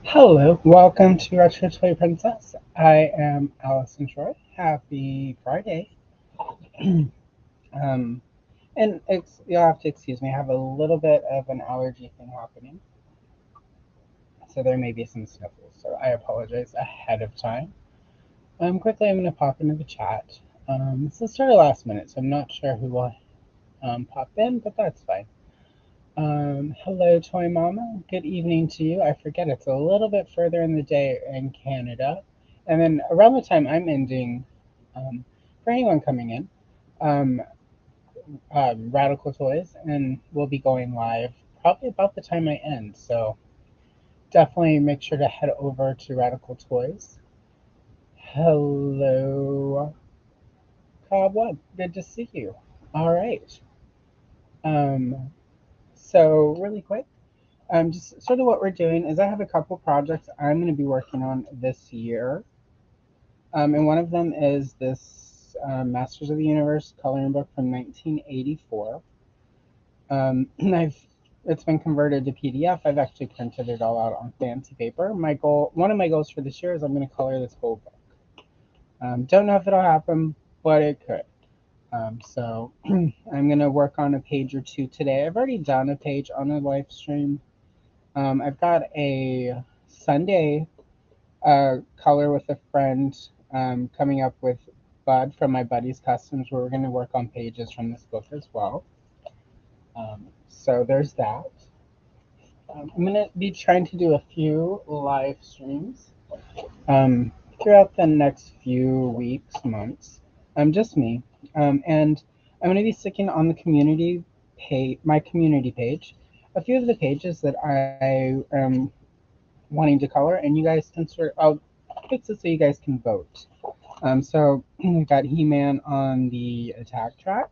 Hello, welcome to Retro Toy Princess. I am Allison Troy. Happy Friday. um, you'll have to excuse me. I have a little bit of an allergy thing happening, so there may be some sniffles. So I apologize ahead of time. Quickly, I'm going to pop into the chat. This is sort of last minute, so I'm not sure who will pop in, but that's fine. Hello, Toy Mama. Good evening to you. I forget it's a little bit further in the day in Canada. And then around the time I'm ending, um, for anyone coming in, um, Radical Toys, and we'll be going live probably about the time I end. So definitely make sure to head over to Radical Toys. Hello, Cobweb. Good to see you. All right. Um, so really quick. Just sort of what we're doing is I have a couple projects I'm going to be working on this year. And one of them is this Masters of the Universe coloring book from 1984. I've It's been converted to PDF. I've actually printed it all out on fancy paper. One of my goals for this year is I'm going to color this whole book. Don't know if it'll happen, but it could. So I'm going to work on a page or two today. I've already done a page on a live stream. I've got a Sunday color with a friend coming up with Bud from my Buddy's Customs, where we're going to work on pages from this book as well. So there's that. I'm going to be trying to do a few live streams throughout the next few weeks, months. Just me. And I'm going to be sticking on the community page, my community page, a few of the pages that I am wanting to color, and you guys can I'll fix it so you guys can vote. So we've got He-Man on the attack track,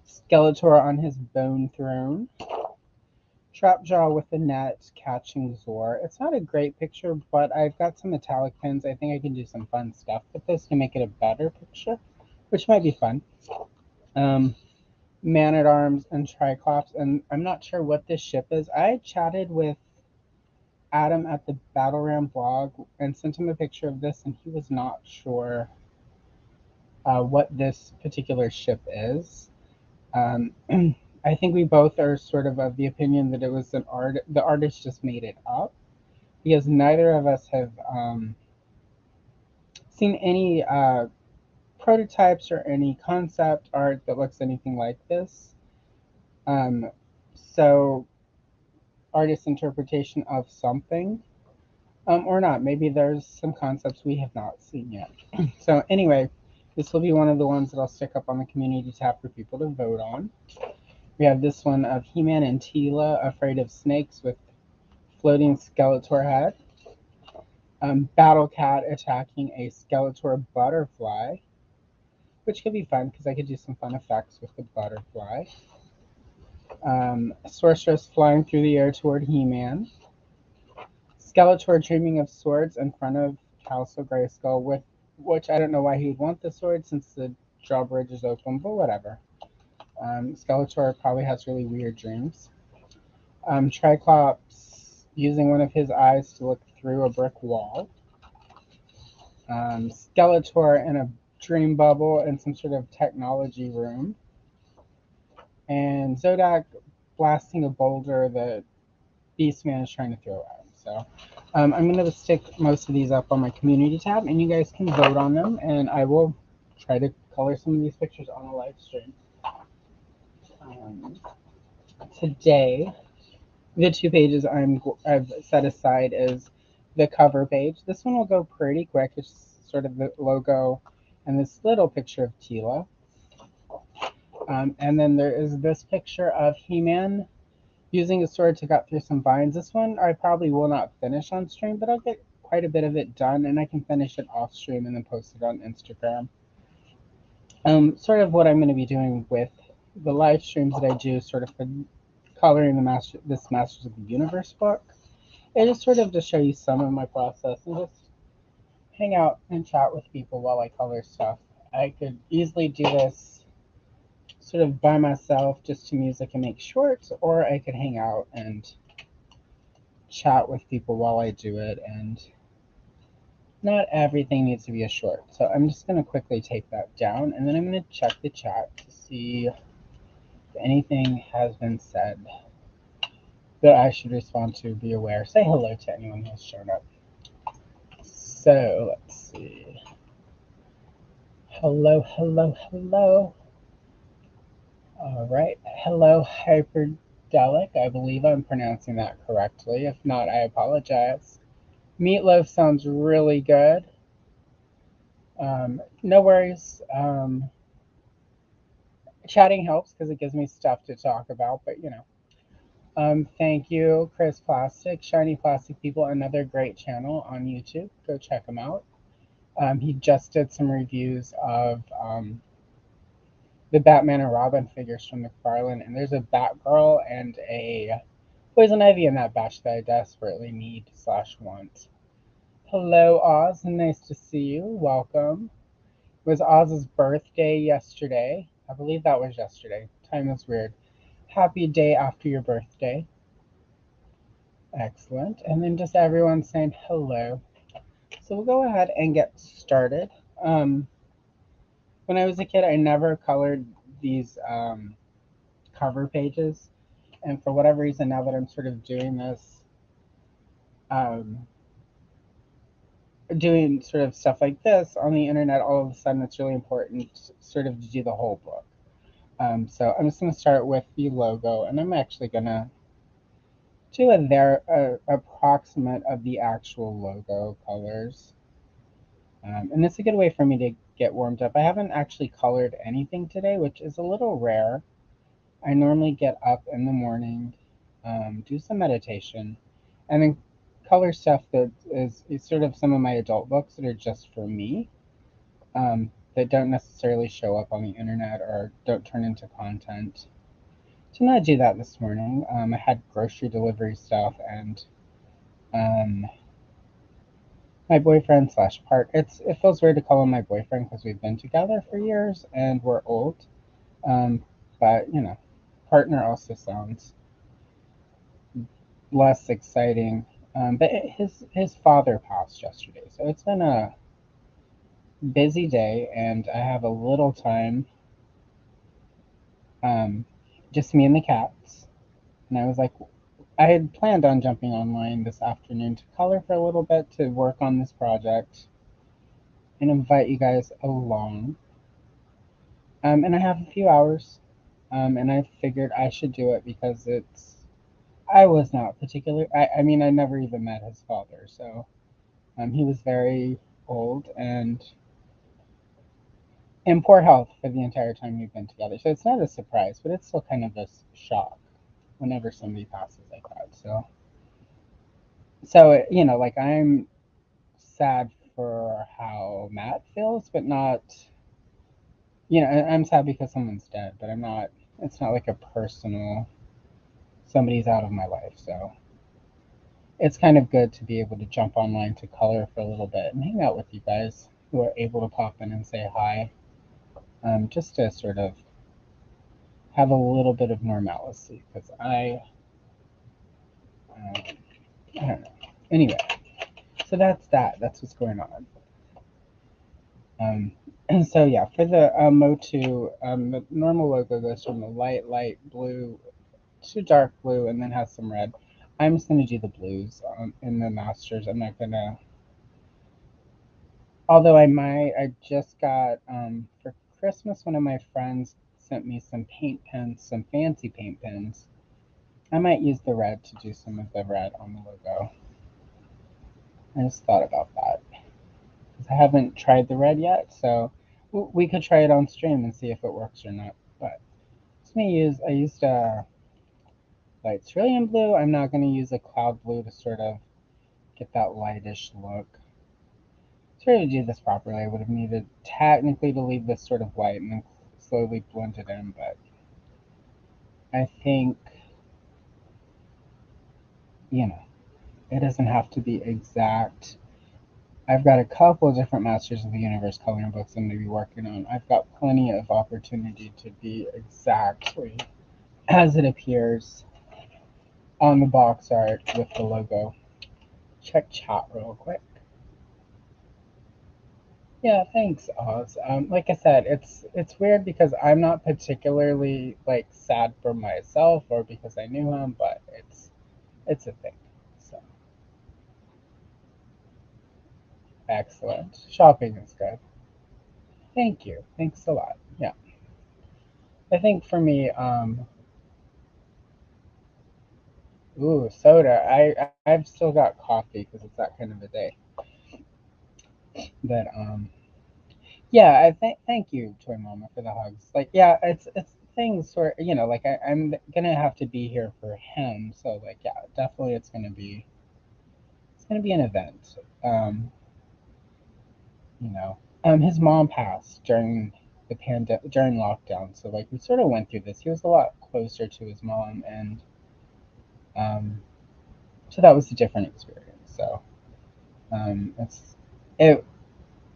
Skeletor on his bone throne, Trapjaw with the net catching Zor. It's not a great picture, but I've got some metallic pins. I think I can do some fun stuff with this to make it a better picture, which might be fun. Man-at-Arms and Triclops, and I'm not sure what this ship is. I chatted with Adam at the Battle Ram blog and sent him a picture of this, and he was not sure what this particular ship is. Um, I think we both are sort of the opinion that it was the artist just made it up, because neither of us have seen any prototypes or any concept art that looks anything like this. So artist interpretation of something, or not. Maybe there's some concepts we have not seen yet. So anyway, this will be one of the ones that I'll stick up on the community tab for people to vote on. We have this one of He-Man and Teela afraid of snakes with floating Skeletor head. Battle Cat attacking a Skeletor butterfly, which could be fun because I could do some fun effects with the butterfly. Sorceress flying through the air toward He-Man. Skeletor dreaming of swords in front of Castle Grayskull, with which I don't know why he would want the sword since the drawbridge is open, but whatever. Skeletor probably has really weird dreams. Triclops using one of his eyes to look through a brick wall. Skeletor in a dream bubble in some sort of technology room. And Zodak blasting a boulder that Beastman is trying to throw at him. So I'm going to stick most of these up on my community tab, and you guys can vote on them, and I will try to color some of these pictures on a live stream. Today, the two pages I've set aside is the cover page. This one will go pretty quick. It's sort of the logo and this little picture of Teela. And then there is this picture of He-Man using a sword to cut through some vines. This one I probably will not finish on stream, but I'll get quite a bit of it done, and I can finish it off stream and then post it on Instagram. Sort of what I'm going to be doing with the live streams that I do, sort of for coloring this Masters of the Universe book. It is sort of to show you some of my process and just hang out and chat with people while I color stuff. I could easily do this sort of by myself just to music and make shorts, or I could hang out and chat with people while I do it, and not everything needs to be a short. So I'm just going to quickly take that down, and then I'm going to check the chat to see if anything has been said that I should respond to, be aware. Say hello to anyone who's shown up. So let's see. Hello, hello, hello. All right. Hello, Hyperdelic. I believe I'm pronouncing that correctly. If not, I apologize. Meatloaf sounds really good. No worries. Chatting helps because it gives me stuff to talk about, but you know. Thank you, Chris Plastic, Shiny Plastic People, another great channel on YouTube. Go check him out. He just did some reviews of the Batman and Robin figures from McFarlane, and there's a Batgirl and a Poison Ivy in that batch that I desperately need/want. Hello, Oz. Nice to see you. Welcome. It was Oz's birthday yesterday. I believe that was yesterday. Time is weird. Happy day after your birthday. Excellent. And then just everyone saying hello. So we'll go ahead and get started. When I was a kid, I never colored these cover pages. And for whatever reason, now that I'm sort of doing this, um, doing sort of stuff like this on the internet, all of a sudden it's really important sort of to do the whole book. So I'm just going to start with the logo, and I'm actually going to do a approximate of the actual logo colors. And it's a good way for me to get warmed up. I haven't actually colored anything today, which is a little rare. I normally get up in the morning, do some meditation, and then color stuff that is sort of some of my adult books that are just for me, that don't necessarily show up on the internet or don't turn into content. So I'm gonna do that this morning. I had grocery delivery stuff and my boyfriend/part. It feels weird to call him my boyfriend because we've been together for years and we're old. But you know, partner also sounds less exciting. But his father passed yesterday, so it's been a busy day, and I have a little time. Just me and the cats, and I was like, I had planned on jumping online this afternoon to color for a little bit to work on this project and invite you guys along. And I have a few hours, and I figured I should do it because I was not particular. I mean, I never even met his father, so he was very old and in poor health for the entire time we've been together. So it's not a surprise, but it's still kind of a shock whenever somebody passes like that. So you know, like I'm sad for how Matt feels, but not. You know, I'm sad because someone's dead, but I'm not. It's not like a personal. Somebody's out of my life, so it's kind of good to be able to jump online to color for a little bit and hang out with you guys who are able to pop in and say hi, just to sort of have a little bit of normalcy because I don't know. Anyway, so that's that. That's what's going on. And so yeah, for the Motu, the normal logo goes from the light blue to dark blue, and then has some red. I'm just gonna do the blues in the masters. I'm not gonna. Although I might. I just got for Christmas. One of my friends sent me some paint pens, some fancy paint pens. I might use the red to do some of the red on the logo. I just thought about that. I haven't tried the red yet, so we could try it on stream and see if it works or not. But I used a light cerulean blue. I'm not going to use a cloud blue to sort of get that lightish look. To really do this properly, I would have needed technically to leave this sort of white and then slowly blend it in, but I think, you know, it doesn't have to be exact. I've got a couple of different Masters of the Universe coloring books I'm going to be working on. I've got plenty of opportunity to be exactly as it appears on the box art with the logo. Check chat real quick. Yeah, thanks, Oz. Like I said, it's weird because I'm not particularly like sad for myself or because I knew him, but it's a thing. So excellent. Shopping is good. Thank you. Thanks a lot. Yeah, I think for me, ooh, soda. I've still got coffee because it's that kind of a day. But yeah, I thank you, Toy Mama, for the hugs. Like, yeah, it's things where like I'm gonna have to be here for him. So like, yeah, definitely it's gonna be an event. You know, his mom passed during the during lockdown. So like we sort of went through this. He was a lot closer to his mom, and um, so that was a different experience. So it's it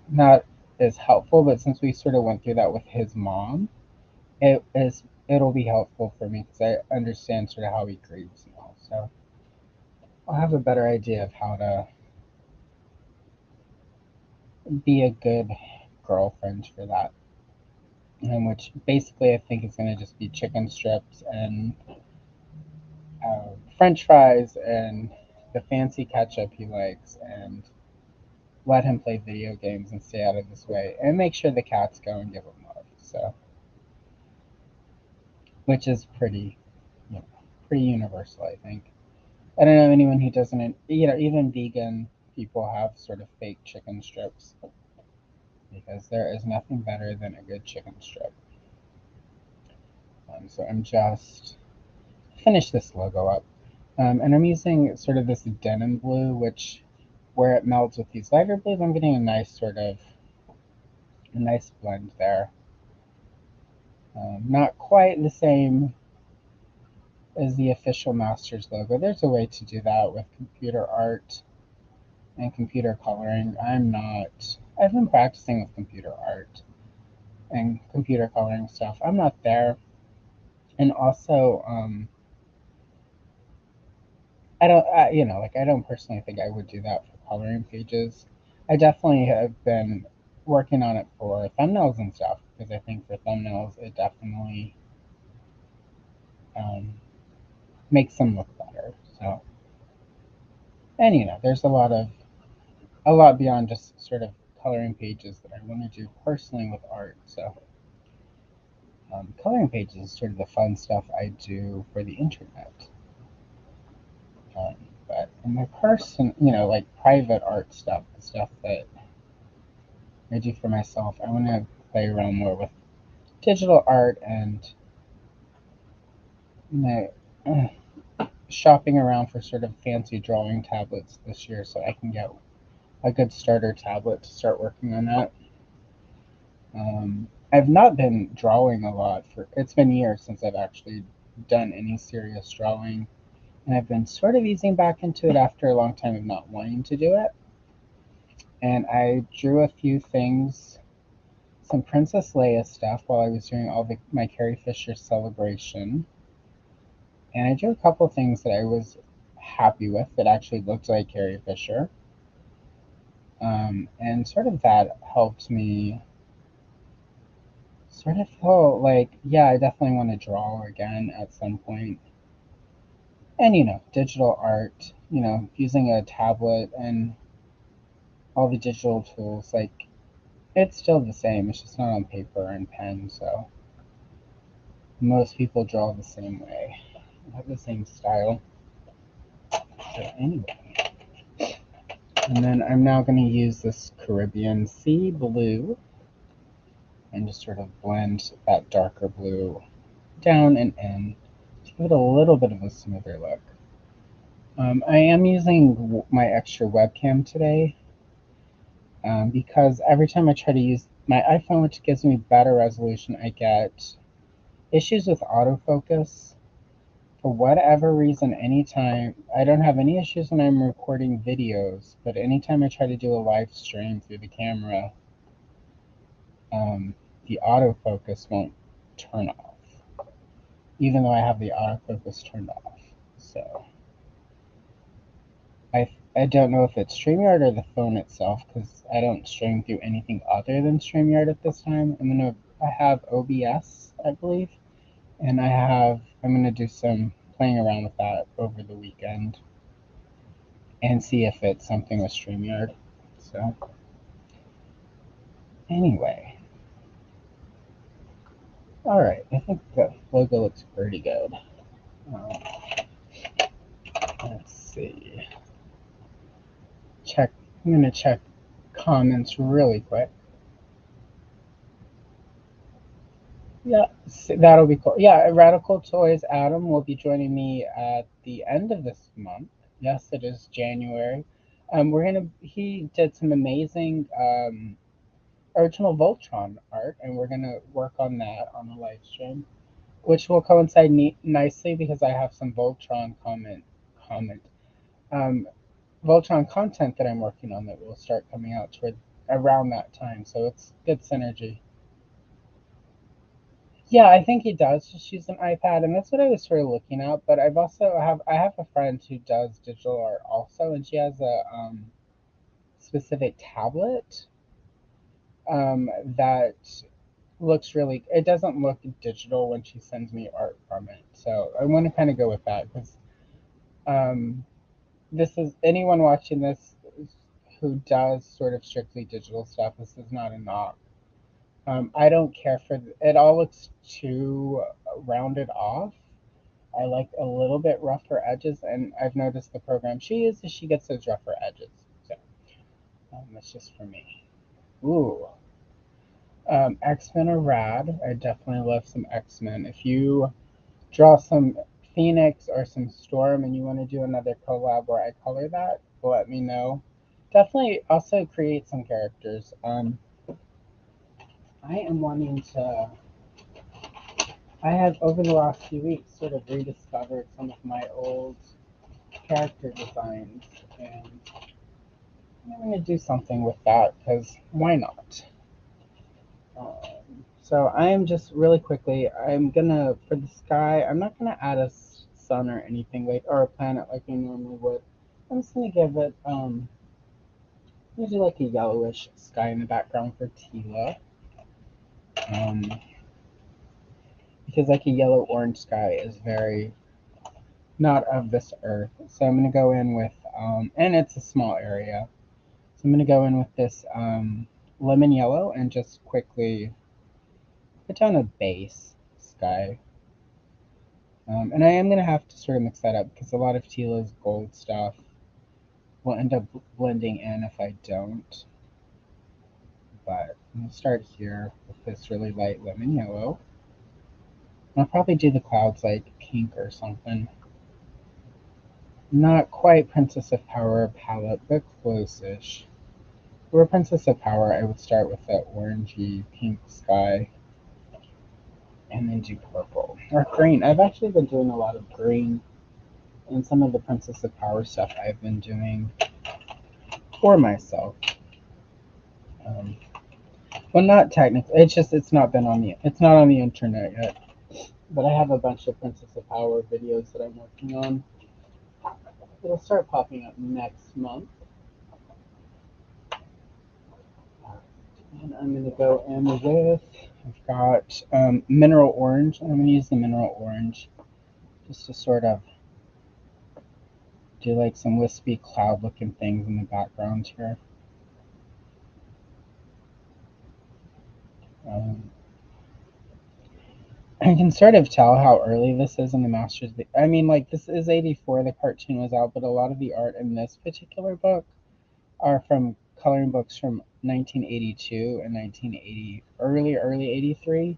not as helpful, but since we sort of went through that with his mom, it'll be helpful for me because I understand sort of how he grieves now. So I'll have a better idea of how to be a good girlfriend for that. And which basically I think is going to just be chicken strips and French fries and the fancy ketchup he likes, and let him play video games and stay out of his way, and make sure the cats go and give him love. So, which is pretty universal, I think. I don't know anyone who doesn't. Even vegan people have sort of fake chicken strips because there is nothing better than a good chicken strip. So I'm just finish this logo up, and I'm using sort of this denim blue, which where it melts with these lighter blues, I'm getting a nice blend there. Not quite the same as the official Masters logo. There's a way to do that with computer art and computer coloring. I've been practicing with computer art and computer coloring stuff. I'm not there. And also, I don't personally think I would do that for coloring pages. I definitely have been working on it for thumbnails and stuff because I think for thumbnails it definitely um, makes them look better. So, and there's a lot beyond just sort of coloring pages that I want to do personally with art. So, coloring pages is sort of the fun stuff I do for the internet. Um, but in my like private art stuff, the stuff that I do for myself, I want to play around more with digital art and shopping around for sort of fancy drawing tablets this year so I can get a good starter tablet to start working on that. I've not been drawing a lot it's been years since I've actually done any serious drawing, and I've been sort of easing back into it after a long time of not wanting to do it. And I drew a few things, some Princess Leia stuff while I was doing my Carrie Fisher celebration, and I drew a couple things that I was happy with that actually looked like Carrie Fisher. And sort of that helped me sort of feel like, yeah, I definitely want to draw again at some point. And digital art, using a tablet and all the digital tools, like it's still the same. It's just not on paper and pen. So most people draw the same way, have the same style. So anyway, and then I'm now going to use this Caribbean Sea blue and just sort of blend that darker blue down and in to give it a little bit of a smoother look. I am using my extra webcam today because every time I try to use my iPhone, which gives me better resolution, I get issues with autofocus for whatever reason, anytime, I don't have any issues when I'm recording videos, but anytime I try to do a live stream through the camera, the autofocus won't turn off, even though I have the autofocus turned off. So I don't know if it's StreamYard or the phone itself, because I don't stream through anything other than StreamYard at this time. I have OBS, I believe, and I'm gonna do some playing around with that over the weekend and see if it's something with StreamYard. So anyway, all right, I think the logo looks pretty good. Um, let's see. I'm gonna check comments really quick. Yeah, that'll be cool. Yeah, Radical Toys Adam will be joining me at the end of this month. Yes, it is January. He did some amazing original Voltron art, and we're gonna work on that on the live stream, which will coincide nicely because I have some comment um, Voltron content that I'm working on that will start coming out toward around that time. So it's good synergy. Yeah, I think he does just use an iPad, and that's what I was sort of looking at. But I have a friend who does digital art also, and she has a specific tablet that looks really. It doesn't look digital when she sends me art from it, so I want to kind of go with that because um, this is anyone watching this who does sort of strictly digital stuff. This is not a knock. I don't care for it. All looks too rounded off. I like a little bit rougher edges, and I've noticed the program she uses, she gets those rougher edges. So that's just for me. Ooh, X-Men are rad. I definitely love some X-Men. If you draw some Phoenix or some Storm and you want to do another collab where I color that, let me know. Definitely also create some characters. I am wanting to. I have over the last few weeks sort of rediscovered some of my old character designs, and I'm going to do something with that because why not? So I am just really quickly, I'm going to, for the sky, I'm not going to add a sun or anything like, or a planet like we normally would. I'm just going to give it, usually like a yellowish sky in the background for Tila. Um, because like a yellow-orange sky is very not of this earth. So I'm going to go in with, and it's a small area. So I'm going to go in with this lemon yellow and just quickly put down a base sky. And I am going to have to sort of mix that up because a lot of Tila's gold stuff will end up blending in if I don't. But I'm going to start here with this really light lemon yellow. I'll probably do the clouds like pink or something. Not quite Princess of Power palette, but close-ish. For Princess of Power, I would start with that orangey pink sky and then do purple. Or green. I've actually been doing a lot of green in some of the Princess of Power stuff I've been doing for myself. Um, well, not technically. It's not on the internet yet. But I have a bunch of Princess of Power videos that I'm working on. It'll start popping up next month. And I'm going to go in with, I've got mineral orange. I'm going to use the mineral orange just to sort of do like some wispy cloud looking things in the background here. Um, I can sort of tell how early this is in the Masters. I mean, like, this is 84, the cartoon was out, but a lot of the art in this particular book are from coloring books from 1982 and 1980, early 83,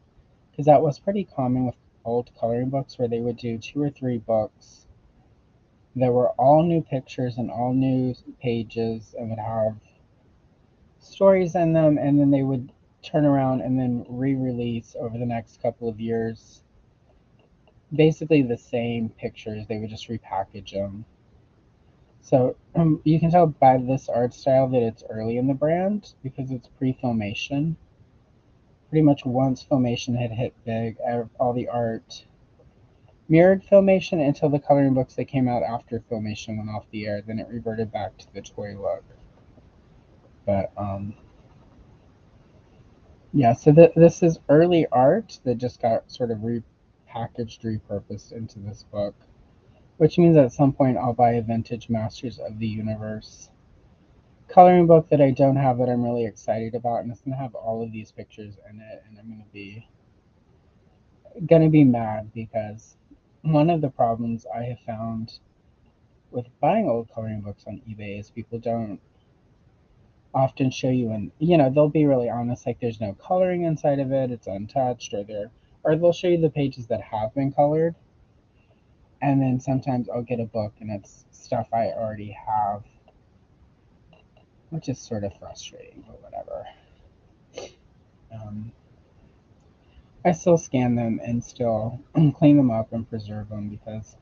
because that was pretty common with old coloring books where they would do 2 or 3 books that were all new pictures and all new pages and would have stories in them, and then they would turn around and then re-release over the next couple of years basically the same pictures. They would just repackage them. So you can tell by this art style that it's early in the brand because it's pre-Filmation. Pretty much once Filmation had hit big, all the art mirrored Filmation until the coloring books that came out after Filmation went off the air. Then it reverted back to the toy look. But yeah, so this is early art that just got sort of repackaged, repurposed into this book, which means at some point I'll buy a vintage Masters of the Universe coloring book that I don't have that I'm really excited about, and it's gonna have all of these pictures in it, and I'm gonna be mad because one of the problems I have found with buying old coloring books on eBay is people don't often show you, and they'll be really honest, like there's no coloring inside of it, it's untouched, or they'll show you the pages that have been colored, and then sometimes I'll get a book and it's stuff I already have, which is sort of frustrating, but whatever. um, I still scan them and still clean them up and preserve them because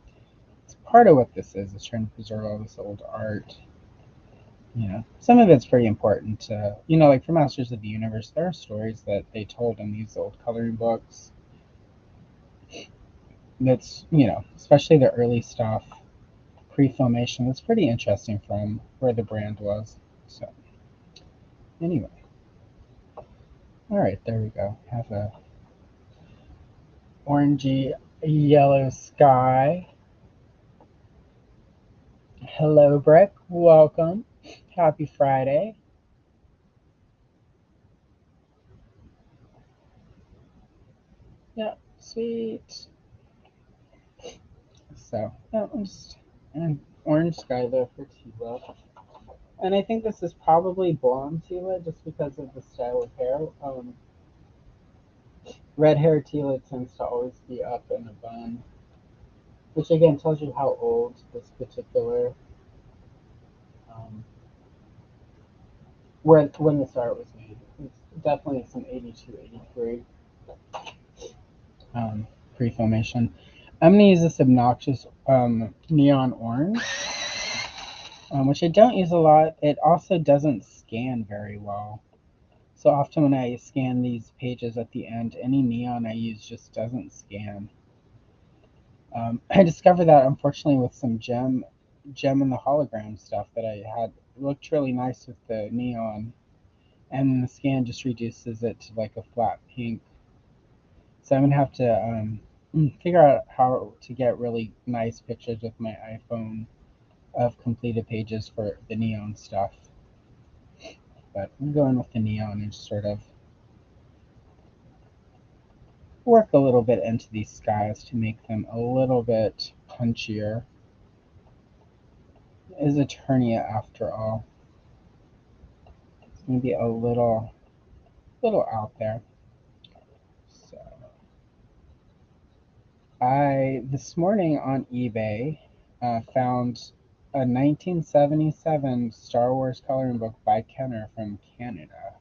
it's part of what this is trying to preserve all this old art. Some of it's pretty important to, like for Masters of the Universe, there are stories that they told in these old coloring books that's, especially the early stuff, pre-Filmation, that's pretty interesting from where the brand was. So, anyway. All right, there we go. Have a orangey yellow sky. Hello, Brick. Welcome. Happy Friday. Yeah, sweet. So, yeah, I'm just an orange sky there for Tila. And I think this is probably blonde Tila just because of the style of hair. Red hair Tila tends to always be up in a bun, which again tells you how old this particular, um, when this art was made. It's definitely some 82, 83 um, pre-Filmation. I'm going to use this obnoxious neon orange, which I don't use a lot. It also doesn't scan very well. So often when I scan these pages at the end, any neon I use just doesn't scan. I discovered that unfortunately with some gem and the hologram stuff that I had. It looked really nice with the neon, and then the scan just reduces it to like a flat pink. So I'm gonna have to figure out how to get really nice pictures with my iPhone of completed pages for the neon stuff. But I'm going with the neon and just sort of work a little bit into these skies to make them a little bit punchier. It is Eternia after all. It's gonna be a little out there. So I this morning on eBay found a 1977 Star Wars coloring book by Kenner from Canada.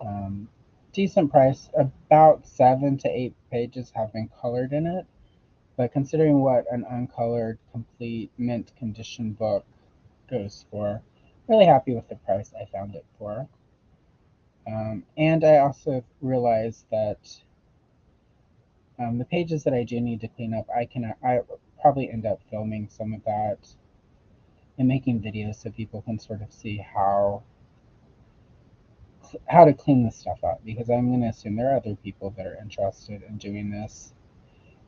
Um, Decent price. About 7 to 8 pages have been colored in it, but considering what an uncolored, complete mint condition book goes for, really happy with the price I found it for. And I also realized that the pages that I do need to clean up, I probably end up filming some of that and making videos so people can sort of see how to clean this stuff up, because I'm going to assume there are other people that are interested in doing this.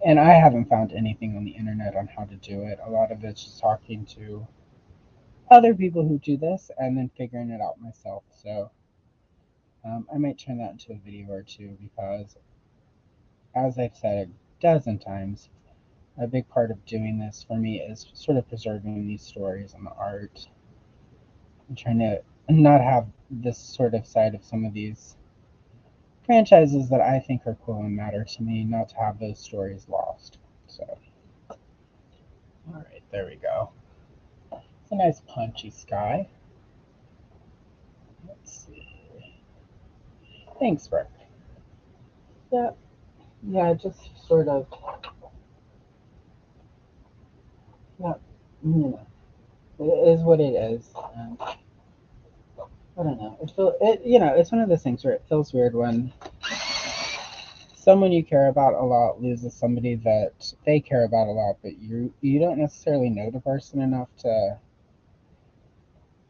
And I haven't found anything on the internet on how to do it. A lot of it's just talking to other people who do this and then figuring it out myself. So I might turn that into a video or two because, as I've said a dozen times, a big part of doing this for me is sort of preserving these stories and the art. I'm trying to not have this sort of side of some of these franchises that I think are cool and matter to me, not to have those stories lost. So, all right, there we go. It's a nice punchy sky. Let's see. Thanks, Rick. Yeah, yeah, just sort of not, it is what it is. I don't know. It's one of those things where it feels weird when someone you care about a lot loses somebody that they care about a lot, but you don't necessarily know the person enough to.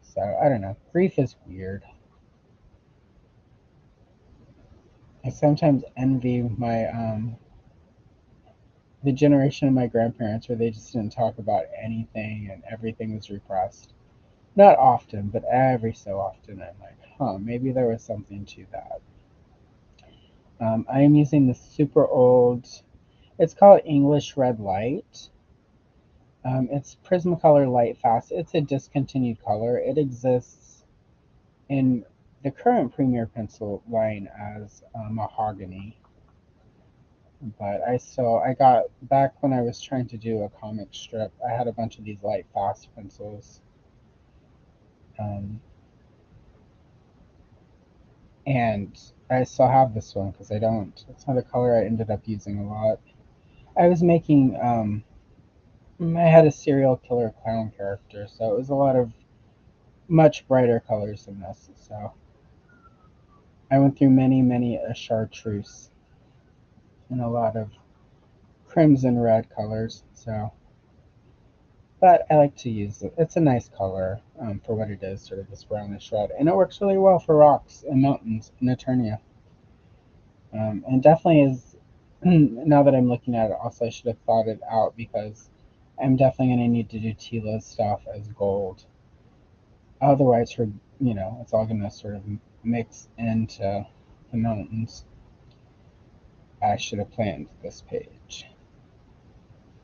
So I don't know. Grief is weird. I sometimes envy my the generation of my grandparents where they just didn't talk about anything and everything was repressed. Not often, but every so often I'm like, huh, maybe there was something to that. I am using the super old, it's called English Red Light. It's Prismacolor Light Fast. It's a discontinued color. It exists in the current Premier Pencil line as mahogany. But I got, back when I was trying to do a comic strip, I had a bunch of these light fast pencils. Um, and I still have this one because it's not a color I ended up using a lot. I was making, I had a serial killer clown character, so it was a lot of much brighter colors than this. So I went through many a chartreuse and a lot of crimson red colors. So, but I like to use it. It's a nice color for what it is, sort of this brownish red, and it works really well for rocks and mountains in Eternia. And definitely is. Now that I'm looking at it, also I should have thought it out because I'm definitely going to need to do Tila's stuff as gold. Otherwise, it's all going to sort of mix into the mountains. I should have planned this page.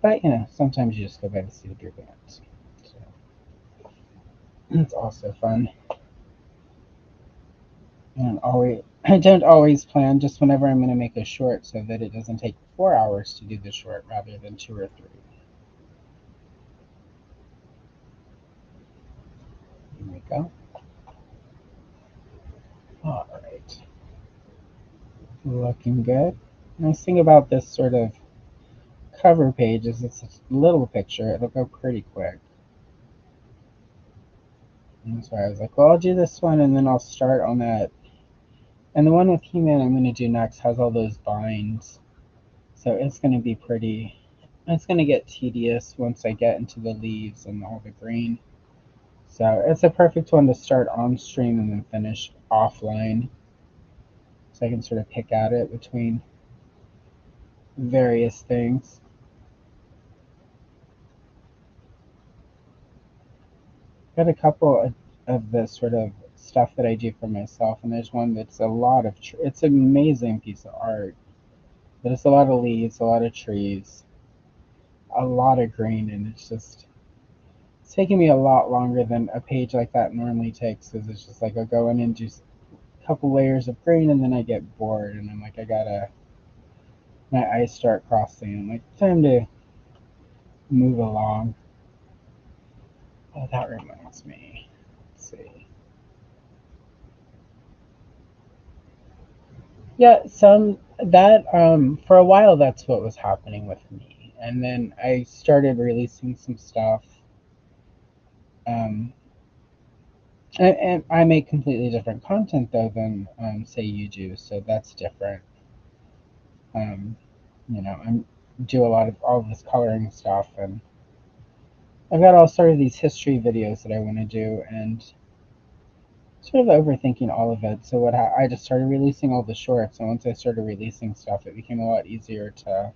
But, sometimes you just go by the seat of your pants. So it's also fun. And always, I don't always plan just whenever I'm going to make a short so that it doesn't take 4 hours to do the short rather than 2 or 3. Here we go. All right. Looking good. Nice thing about this sort of cover page is it's a little picture. It'll go pretty quick. And that's why I was like, well, I'll do this one and then I'll start on that. And the one with He-Man I'm going to do next has all those vines. So it's going to be pretty. It's going to get tedious once I get into the leaves and all the green. So it's a perfect one to start on stream and then finish offline. So I can sort of pick at it between various things. Got a couple of this sort of stuff that I do for myself, and there's one that's a lot of. It's an amazing piece of art, but it's a lot of leaves, a lot of trees, a lot of green, and it's taking me a lot longer than a page like that normally takes because it's just like I'll go in and do a couple layers of green, and then I get bored, and I'm like, my eyes start crossing. I'm like, time to move along. Oh, that reminds me. Let's see. Yeah, some that for a while that's what was happening with me. And then I started releasing some stuff. Um and I make completely different content though than say you do, so that's different. Um I do a lot of all this coloring stuff, and I've got all sort of these history videos that I want to do, and sort of overthinking all of it. So I just started releasing all the shorts, and once I started releasing stuff, it became a lot easier to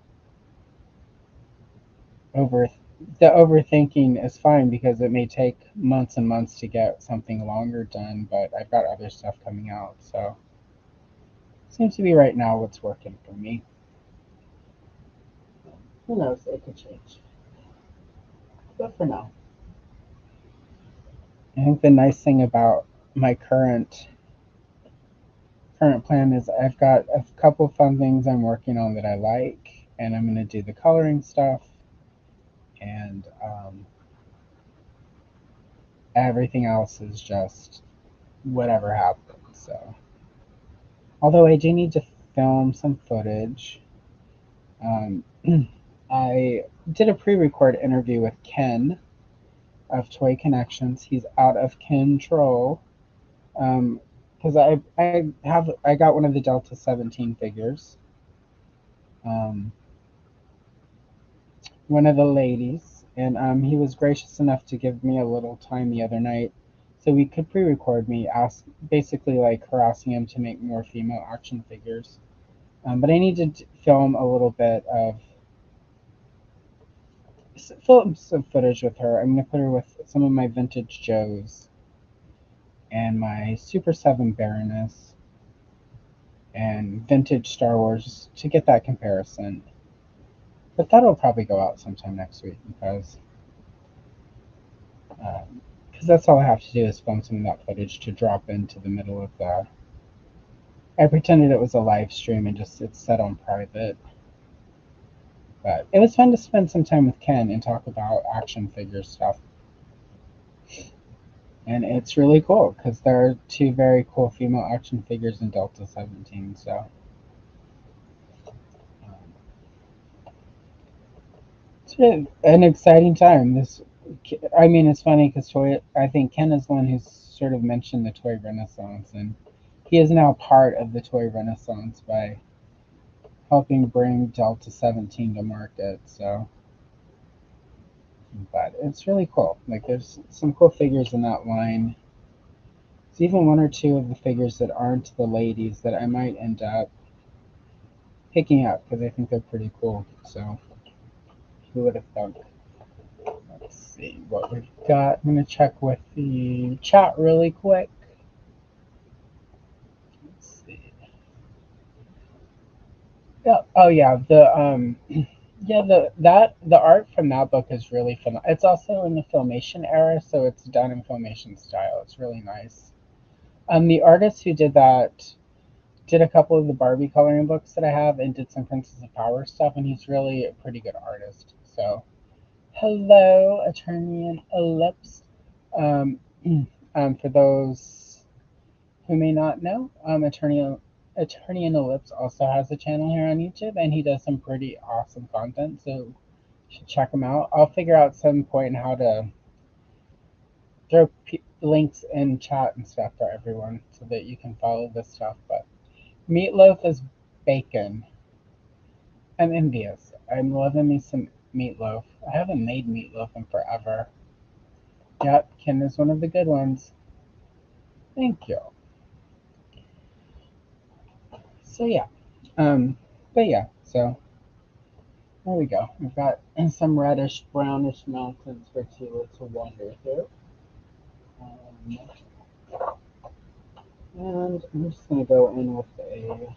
over the overthinking is fine because it may take months and months to get something longer done, but I've got other stuff coming out, so seems to be right now what's working for me. Who knows? It could change, but for now, I think the nice thing about my current plan is I've got a couple fun things I'm working on that I like, and I'm going to do the coloring stuff, and everything else is just whatever happens. So, although I do need to film some footage, I did a pre-record interview with Ken of Toy Connections. He's out of control. Because I got one of the Delta 17 figures. One of the ladies, and he was gracious enough to give me a little time the other night so we could pre-record me basically like harassing him to make more female action figures. But I need to film a little bit of film some footage with her. I'm going to put her with some of my vintage Joes and my Super 7 Baroness and vintage Star Wars to get that comparison. But that'll probably go out sometime next week because that's all I have to do is film some of that footage to drop into the middle of the. I pretended it was a live stream and just it's set on private. But it was fun to spend some time with Ken and talk about action figure stuff. And it's really cool because there are two very cool female action figures in Delta 17. So it's been an exciting time. It's funny because I think Ken is the one who's sort of mentioned the toy renaissance, and he is now part of the toy renaissance by helping bring Delta 17 to market. So, but it's really cool. Like, there's some cool figures in that line. There's even one or two of the figures that aren't the ladies that I might end up picking up because I think they're pretty cool. So, who would have thunk? Let's see what we've got. I'm going to check with the chat really quick. Let's see. Yeah. Oh yeah. The art from that book is really fun. It's also in the Filmation era, so it's done in Filmation style. It's really nice. The artist who did that did a couple of the Barbie coloring books that I have and did some Princess of Power stuff, and he's really a pretty good artist. So, hello, Attorney and Ellipse. Um, for those who may not know, Attorney and Ellipse also has a channel here on YouTube, and he does some pretty awesome content. So you should check him out. I'll figure out some point how to throw links in chat and stuff for everyone so that you can follow this stuff. But meatloaf is bacon. I'm envious. I'm loving me some meatloaf. I haven't made meatloaf in forever. Yep, Ken is one of the good ones. Thank you. So yeah, but yeah, so there we go. We've got some reddish, brownish mountains for Tila to wander through. Um, and I'm just gonna go in with a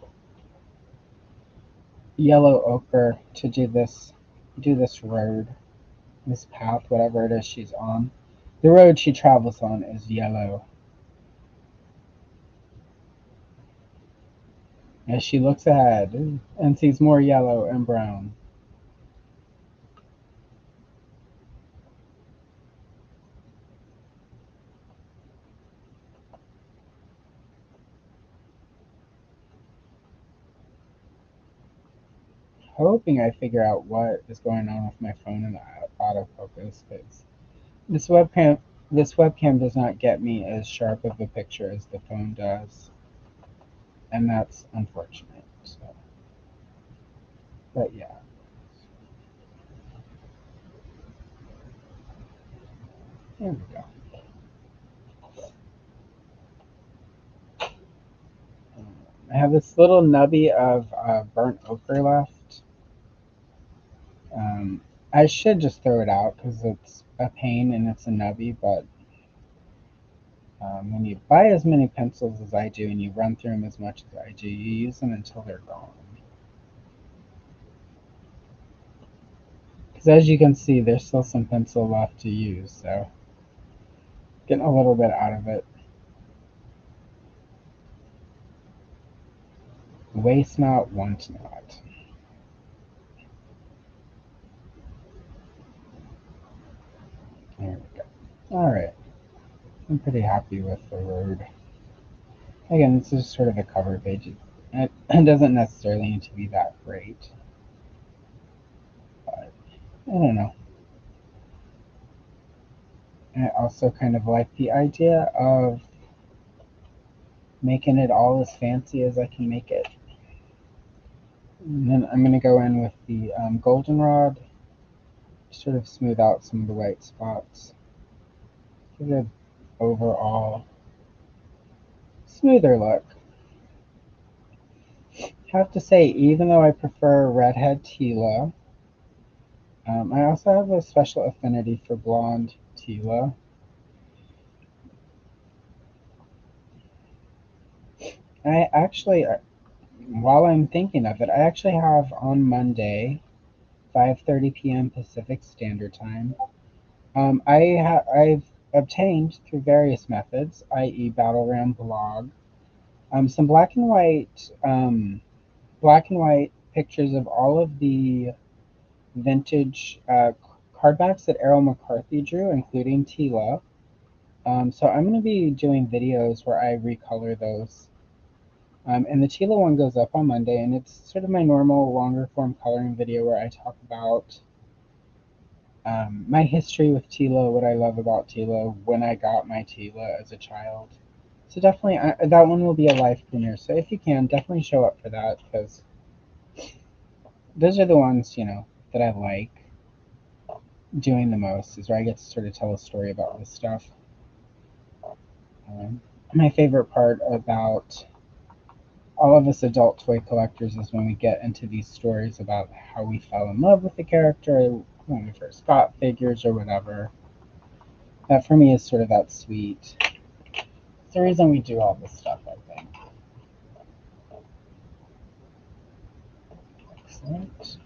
yellow ochre to do this road, this path, whatever it is she's on. The road she travels on is yellow. As she looks ahead and sees more yellow and brown. Hoping I figure out what is going on with my phone and the autofocus, because this webcam does not get me as sharp of a picture as the phone does, and that's unfortunate. So, but yeah, there we go. I have this little nubby of burnt ochre left. I should just throw it out because it's a pain and it's a nubby, but when you buy as many pencils as I do and you run through them as much as I do, you use them until they're gone. Because as you can see, there's still some pencil left to use, so getting a little bit out of it. Waste not, want not. There we go. Alright, I'm pretty happy with the road. Again, this is sort of a cover page. It doesn't necessarily need to be that great. But I don't know. I also kind of like the idea of making it all as fancy as I can make it. And then I'm going to go in with the goldenrod, sort of smooth out some of the white spots. Give it an overall smoother look. I have to say, even though I prefer redhead Tila, I also have a special affinity for blonde Tila. I actually, while I'm thinking of it, I actually have on Monday, 5:30 p.m. Pacific Standard Time. I've obtained through various methods, i.e., Battleram blog, some black and white pictures of all of the vintage cardbacks that Errol McCarthy drew, including Tila. So I'm going to be doing videos where I recolor those. And the Tila one goes up on Monday, and it's sort of my normal longer form coloring video where I talk about my history with Tila, what I love about Tila, when I got my Tila as a child. So definitely, that one will be a live premiere. So if you can, definitely show up for that because those are the ones that I like doing the most. Is where I get to sort of tell a story about this stuff. My favorite part about all of us adult toy collectors is when we get into these stories about how we fell in love with the character when we first got figures or whatever. That for me is sort of that sweet. It's the reason we do all this stuff, I think. Excellent.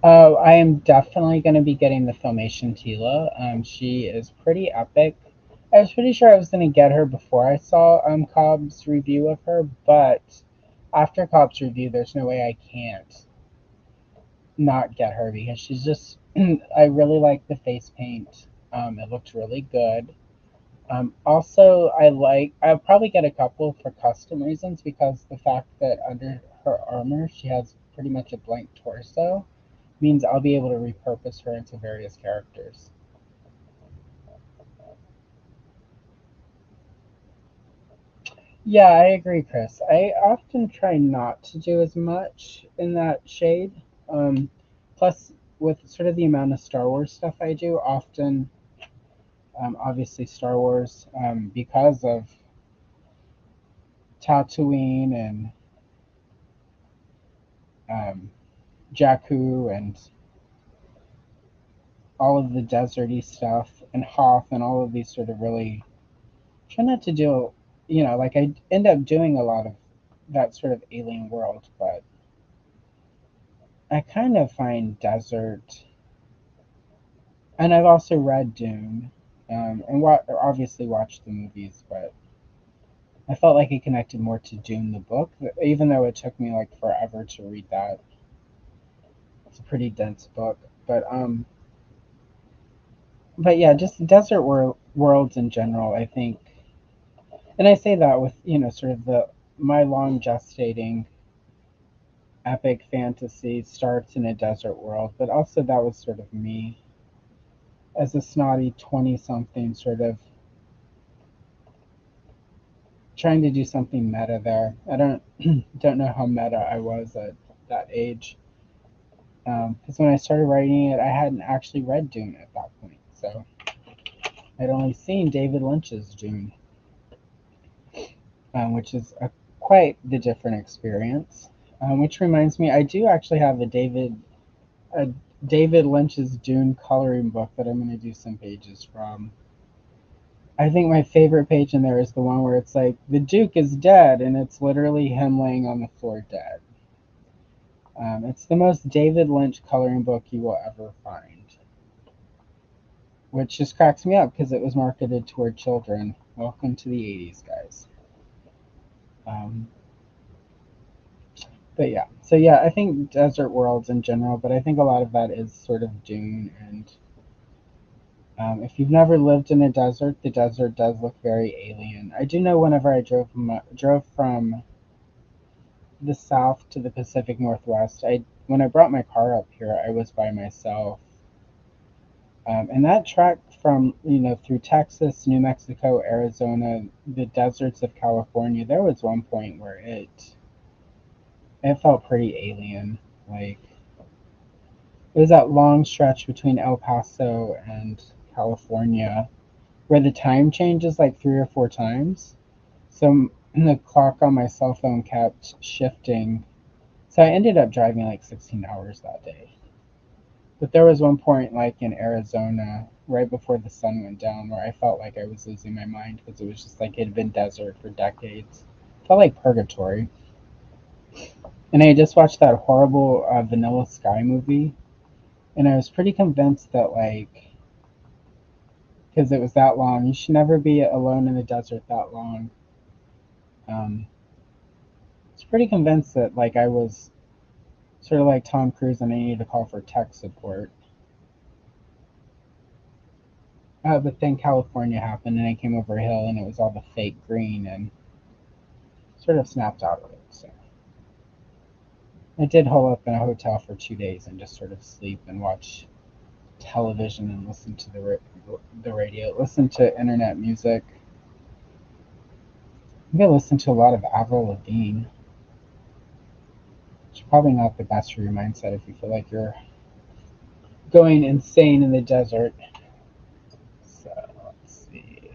Oh, I am definitely going to be getting the Filmation Tila. She is pretty epic. I was pretty sure I was going to get her before I saw Cobb's review of her, but after Cobb's review, there's no way I can't not get her because she's just. I really like the face paint. It looked really good. Also, I'll probably get a couple for custom reasons because the fact that under her armor she has pretty much a blank torso means I'll be able to repurpose her into various characters. Yeah, I agree, Chris. I often try not to do as much in that shade. Um, Plus, with sort of the amount of Star Wars stuff I do, often, obviously, Star Wars, because of Tatooine and um, Jakku and all of the deserty stuff and Hoth and all of these sort of really try not to do, like I end up doing a lot of that sort of alien world, but I kind of find desert, and I've also read Dune, and obviously watched the movies, but I felt like it connected more to Dune the book, even though it took me like forever to read that. It's a pretty dense book, but yeah, just desert worlds in general. I think, and I say that with sort of the my long gestating epic fantasy starts in a desert world, but also that was sort of me as a snotty 20 something, sort of trying to do something meta there. I don't know how meta I was at that age, because when I started writing it, I hadn't actually read Dune at that point, so I'd only seen David Lynch's Dune, which is quite the different experience. Which reminds me, I do actually have a David Lynch's Dune coloring book that I'm going to do some pages from. I think my favorite page in there is the one where it's like the Duke is dead, and it's literally him laying on the floor dead. It's the most David Lynch coloring book you will ever find, which just cracks me up because it was marketed toward children. Welcome to the '80s, guys. Um, but yeah, so yeah, I think desert worlds in general, but I think a lot of that is sort of Dune. And if you've never lived in a desert, the desert does look very alien. I do know whenever I drove from the south to the Pacific Northwest, I when I brought my car up here, I was by myself. And that trek from, through Texas, New Mexico, Arizona, the deserts of California, there was one point where it felt pretty alien. Like, it was that long stretch between El Paso and California where the time changes like 3 or 4 times. So the clock on my cell phone kept shifting. So I ended up driving like 16 hours that day. But there was one point, like in Arizona, right before the sun went down, where I felt like I was losing my mind because it was just like it had been desert for decades. It felt like purgatory. And I just watched that horrible Vanilla Sky movie, and I was pretty convinced that, like, because it was that long, you should never be alone in the desert that long. I was pretty convinced that, like, I was sort of like Tom Cruise and I needed to call for tech support. But then California happened and I came over a hill and it was all the fake green and sort of snapped out of it. So I did hole up in a hotel for 2 days and just sort of sleep and watch television and listen to the radio, listen to internet music. Maybe I listen to a lot of Avril Lavigne. It's probably not the best for your mindset if you feel like you're going insane in the desert. So let's see.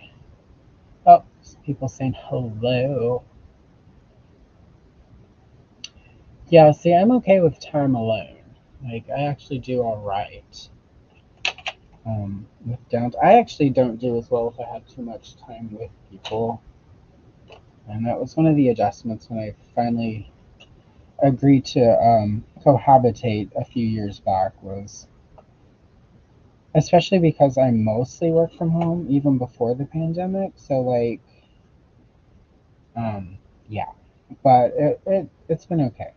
Oh, some people saying hello. Yeah, see, I'm okay with time alone. Like, I actually do all right. With down, I actually don't do as well if I have too much time with people, and that was one of the adjustments when I finally agreed to cohabitate a few years back. Was especially because I mostly work from home even before the pandemic. So like, um, yeah, but it's been okay.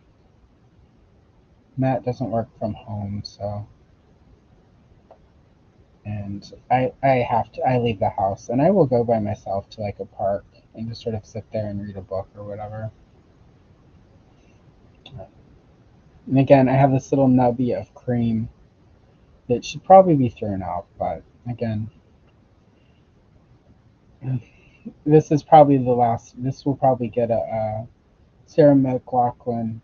Matt doesn't work from home, so and I leave the house and I will go by myself to like a park and just sort of sit there and read a book or whatever. And again, I have this little nubby of cream that should probably be thrown out, but again, this is probably the last. This will probably get a Sarah McLachlan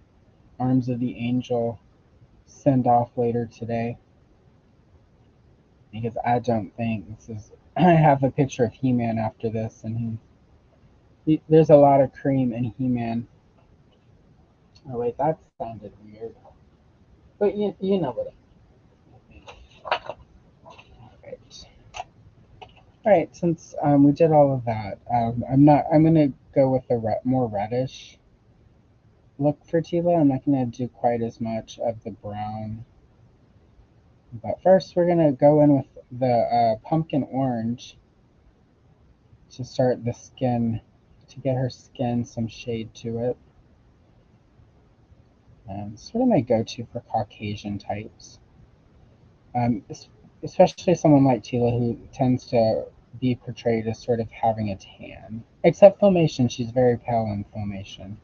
Arms of the Angel send off later today because I don't think this is. I have a picture of He-Man after this, and there's a lot of cream in He-Man. Oh wait, that sounded weird, but you know what I mean. Right. All right. Since we did all of that, I'm not. I'm gonna go with the more reddish look for Tila. I'm not gonna do quite as much of the brown. But first, we're gonna go in with the pumpkin orange to start the skin, to get her skin some shade to it. Sort of my go-to for Caucasian types, um, especially someone like Tila who tends to be portrayed as sort of having a tan. Except Filmation, she's very pale in Filmation,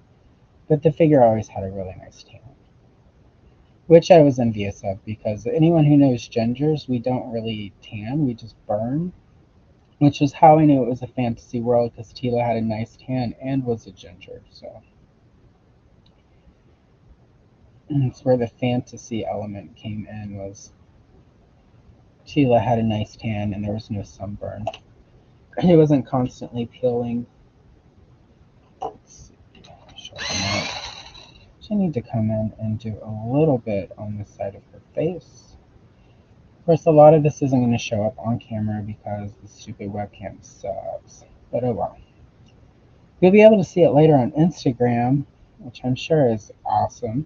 but the figure always had a really nice tan, which I was envious of because anyone who knows gingers, we don't really tan, we just burn. Which is how I knew it was a fantasy world because Tila had a nice tan and was a ginger. So it's where the fantasy element came in was Tila had a nice tan and there was no sunburn. He wasn't constantly peeling. Let's see. She need to come in and do a little bit on the side of her face. Of course, a lot of this isn't going to show up on camera because the stupid webcam sucks. But oh well. You'll be able to see it later on Instagram, which I'm sure is awesome.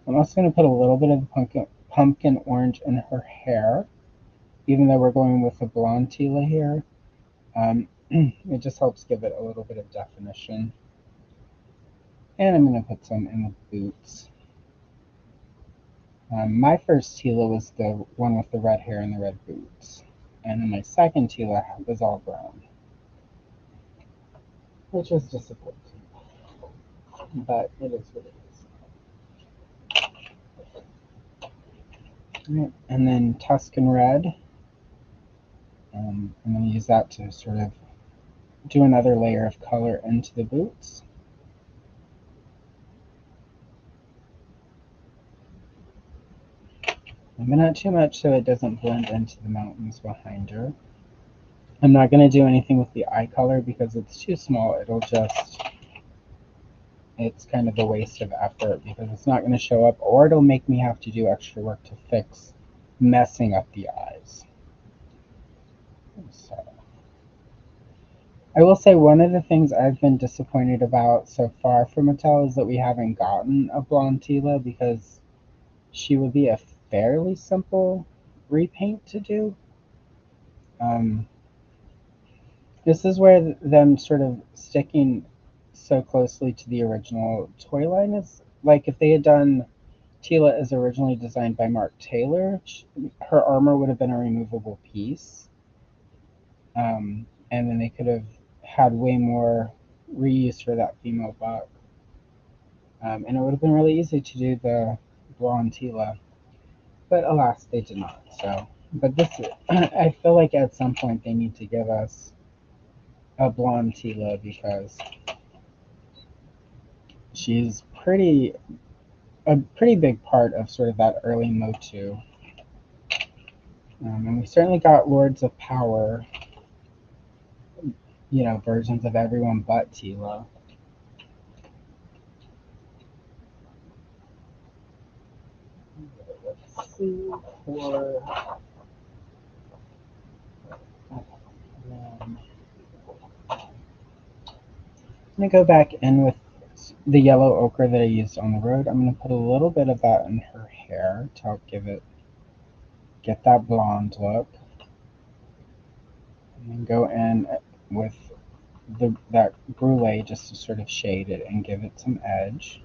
I'm also going to put a little bit of pumpkin orange in her hair, even though we're going with a blonde Tila here. It just helps give it a little bit of definition. And I'm going to put some in the boots. My first Tila was the one with the red hair and the red boots. And then my second Tila was all brown, which was disappointing. But it is what it is. Right. And then Tuscan Red. I'm going to use that to sort of do another layer of color into the boots. But not too much so it doesn't blend into the mountains behind her. I'm not going to do anything with the eye color because it's too small. It's kind of a waste of effort because it's not going to show up, or it'll make me have to do extra work to fix messing up the eyes. So, I will say one of the things I've been disappointed about so far for Mattel is that we haven't gotten a blonde Tila because she would be a fairly simple repaint to do. Um, this is where them sort of sticking so closely to the original toy line is like if they had done Tila as originally designed by Mark Taylor, her armor would have been a removable piece. And then they could have had way more reuse for that female buck. And it would have been really easy to do the blonde Tila. But alas, they did not. So, but this, I feel like at some point they need to give us a blonde Tila because she's a pretty big part of sort of that early Motu. And we certainly got Lords of Power, versions of everyone but Tila. Let's see for I'm going to go back in with the yellow ochre that I used on the road. I'm going to put a little bit of that in her hair to help get that blonde look. And then go in with that brulee just to sort of shade it and give it some edge.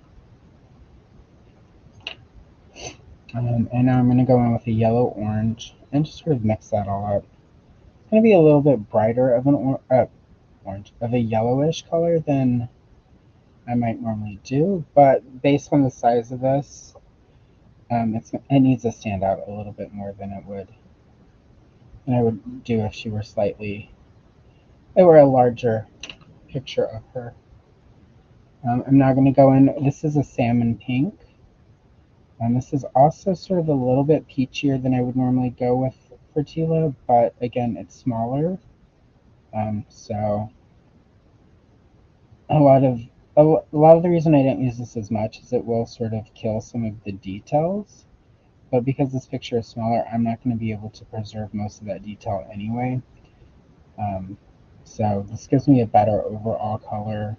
And now I'm going to go in with a yellow orange and just sort of mix that all up. It's going to be a little bit brighter of an orange, of a yellowish color than I might normally do, but based on the size of this, it needs to stand out a little bit more than I would do if she were it were a larger picture of her. I'm now going to go in. This is a salmon pink, and this is also sort of a little bit peachier than I would normally go with for Tila, but again, it's smaller. So a lot of the reason I didn't use this as much is it will sort of kill some of the details. But because this picture is smaller, I'm not going to be able to preserve most of that detail anyway. So this gives me a better overall color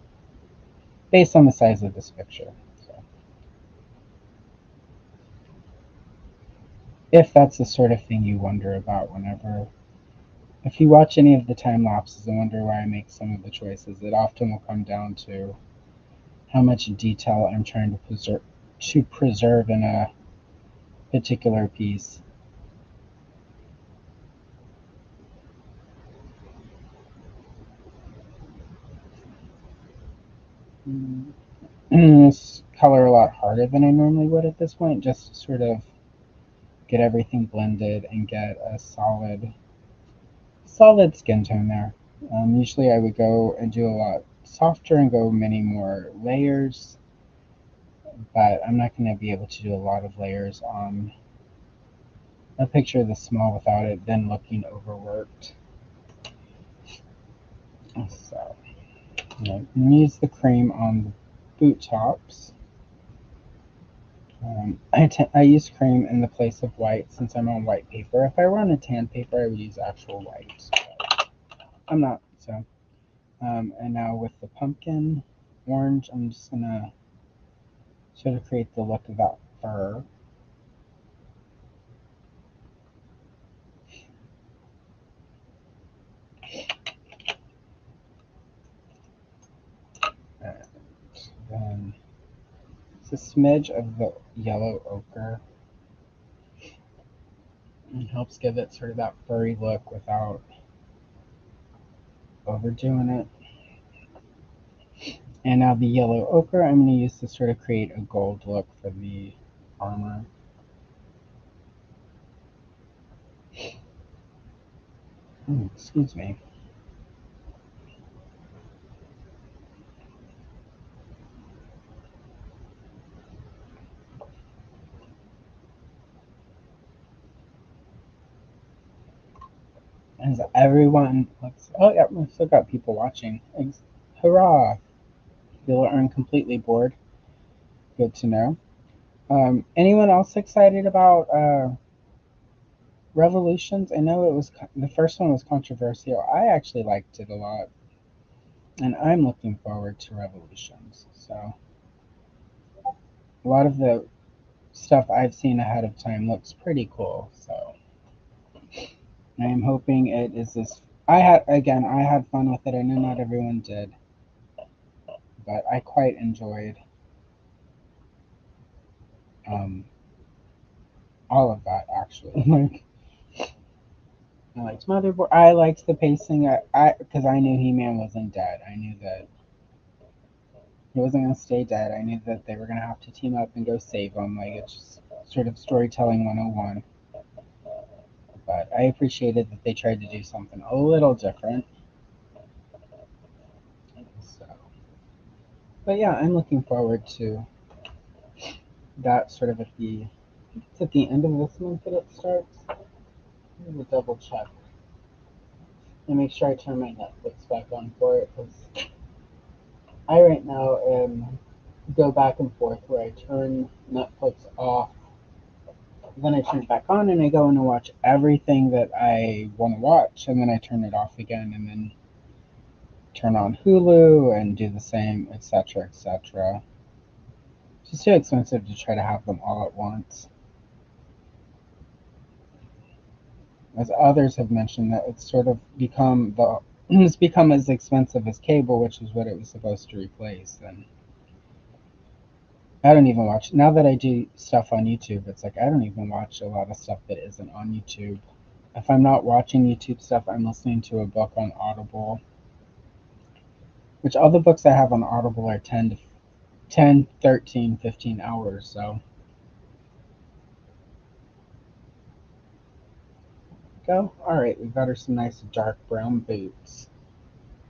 based on the size of this picture. So, if that's the sort of thing you wonder about if you watch any of the time lapses and wonder why I make some of the choices, it often will come down to how much detail I'm trying to preserve in a particular piece. This color a lot harder than I normally would at this point, just to sort of get everything blended and get a solid skin tone there. Usually I would go and do a lot softer and go many more layers, but I'm not going to be able to do a lot of layers on a picture this small without it then looking overworked. So, use the cream on the boot tops. I use cream in the place of white since I'm on white paper. If I were on a tan paper, I would use actual white. But I'm not, so. And now with the pumpkin orange, I'm just going to sort of create the look of that fur. And then it's a smidge of the yellow ochre. It helps give it sort of that furry look without overdoing it. And now the yellow ochre I'm going to use to sort of create a gold look for the armor. Excuse me. As everyone looks, oh yeah, we still got people watching. Hurrah! People aren't completely bored. Good to know. Anyone else excited about Revolutions? I know it was the first one was controversial. I actually liked it a lot, and I'm looking forward to Revolutions. So a lot of the stuff I've seen ahead of time looks pretty cool. So I am hoping it is this. I had fun with it. I know not everyone did, but I quite enjoyed um, all of that actually. Like I liked Motherboard. I liked the pacing. I because I knew He-Man wasn't dead. I knew that he wasn't gonna stay dead. I knew that they were gonna have to team up and go save him. Like it's just sort of storytelling 101. But I appreciated that they tried to do something a little different. So, but yeah, I'm looking forward to that sort of it's at the end of this month that it starts. Let me double check and make sure I turn my Netflix back on for it because I right now go back and forth where I turn Netflix off, then I turn it back on, and I go in and watch everything that I want to watch, and then I turn it off again, and then turn on Hulu and do the same, etc., etc. It's just too expensive to try to have them all at once. As others have mentioned, that it's sort of become the it's become as expensive as cable, which is what it was supposed to replace. And I don't even watch now that I do stuff on YouTube. It's like I don't even watch a lot of stuff that isn't on YouTube. If I'm not watching YouTube stuff, I'm listening to a book on Audible, which all the books I have on Audible are 10, 13, 15 hours. So go. All right, we've got her some nice dark brown boots.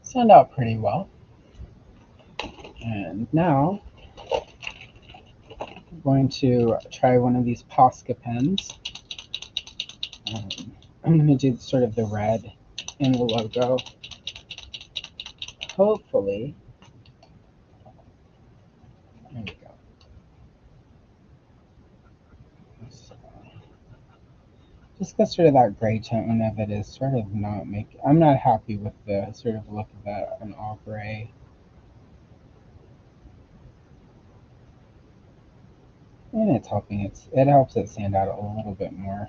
Stand out pretty well. And now I'm going to try one of these Posca pens. Um, I'm going to do sort of the red in the logo. Hopefully, there we go. So, just because sort of that gray tone of it is sort of not make. I'm not happy with the sort of look of that an all gray. And it's helping it helps it stand out a little bit more.